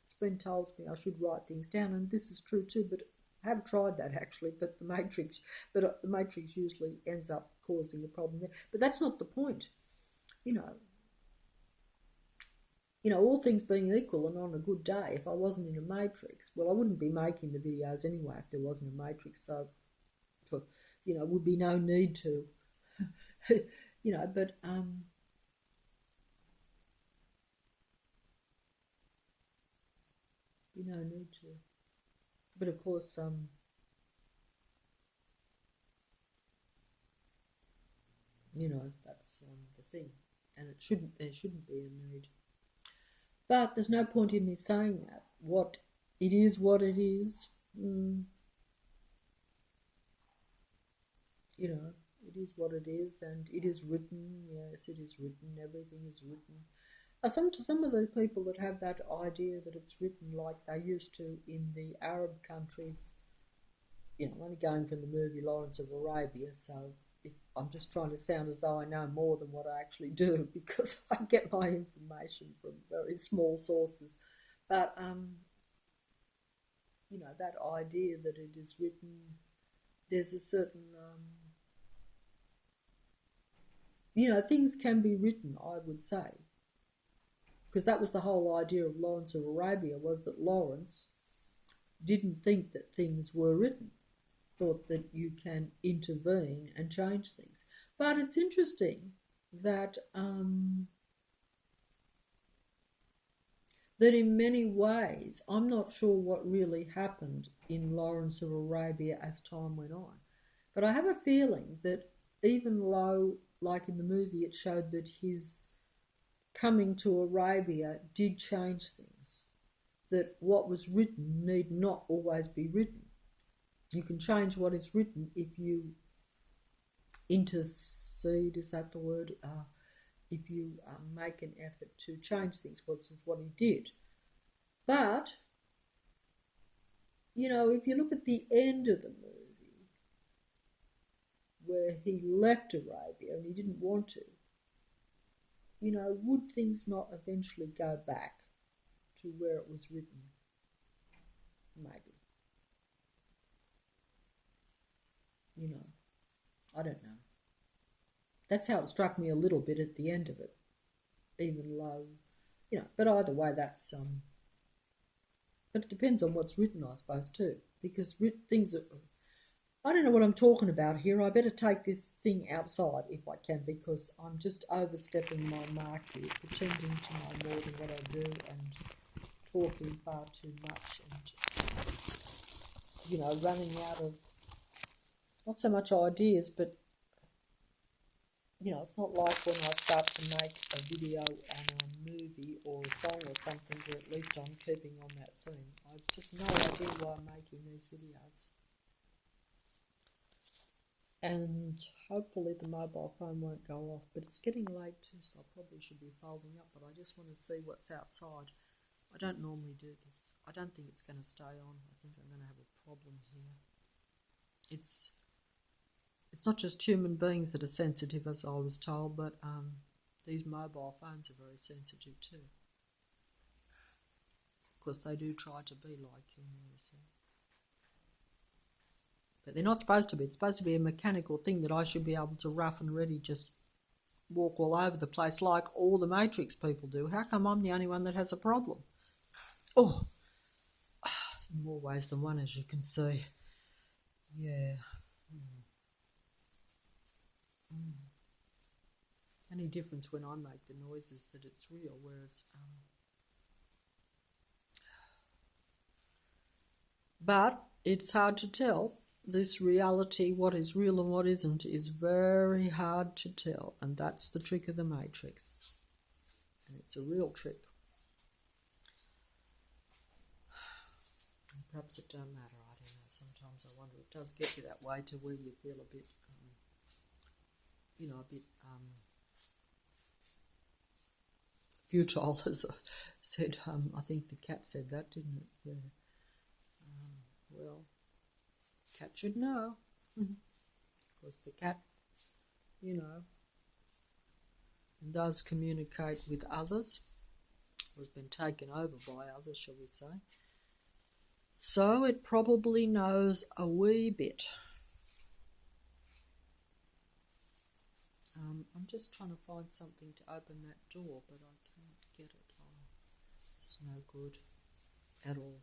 It's been told to me I should write things down, and this is true too. But I have tried that actually. But the matrix usually ends up causing a problem there. But that's not the point. All things being equal, and on a good day, if I wasn't in a matrix, well, I wouldn't be making the videos anyway if there wasn't a matrix. So, would be no need to, but be no need to. But of course, that's the thing, and it shouldn't be a need. But there's no point in me saying that. It is what it is. It is what it is, and it is written. Yes, it is written. Everything is written. Some of the people that have that idea that it's written like they used to in the Arab countries, I'm only going from the movie Lawrence of Arabia, so I'm just trying to sound as though I know more than what I actually do, because I get my information from very small sources. But, that idea that it is written, there's a certain, things can be written, I would say. Because that was the whole idea of Lawrence of Arabia, was that Lawrence didn't think that things were written. Thought that you can intervene and change things. But it's interesting that that in many ways, I'm not sure what really happened in Lawrence of Arabia as time went on. But I have a feeling that even though, like in the movie, it showed that his coming to Arabia did change things, that what was written need not always be written. You can change what is written if you intercede, is that the word? If you make an effort to change things, which is what he did. But, if you look at the end of the movie, where he left Arabia and he didn't want to, would things not eventually go back to where it was written? Maybe. I don't know. That's how it struck me a little bit at the end of it, even though, but either way, that's, but it depends on what's written, I suppose, too, because things are, I don't know what I'm talking about here. I better take this thing outside if I can, because I'm just overstepping my mark here, pretending to know more than what I do and talking far too much and, running out of, not so much ideas, but, it's not like when I start to make a video on a movie or a song or something where at least I'm keeping on that theme. I've just no idea why I'm making these videos. And hopefully the mobile phone won't go off, but it's getting late too, so I probably should be folding up, but I just want to see what's outside. I don't normally do this. I don't think it's going to stay on. I think I'm going to have a problem here. It's not just human beings that are sensitive, as I was told, but these mobile phones are very sensitive too. Of course, they do try to be like human, you see. But they're not supposed to be. It's supposed to be a mechanical thing that I should be able to rough and ready just walk all over the place like all the Matrix people do. How come I'm the only one that has a problem? Oh, in more ways than one, as you can see. Yeah. Only difference when I make the noise is that it's real, whereas... But it's hard to tell. This reality, what is real and what isn't, is very hard to tell. And that's the trick of the Matrix. And it's a real trick. And perhaps it don't matter, I don't know. Sometimes I wonder, it does get you that way to where you feel a bit, a bit futile, as I said. I think the cat said that, didn't it? Yeah. Well, cat should know. Because the cat, does communicate with others, or has been taken over by others, shall we say. So it probably knows a wee bit. I'm just trying to find something to open that door, but I can't get it. Oh, this is no good at all.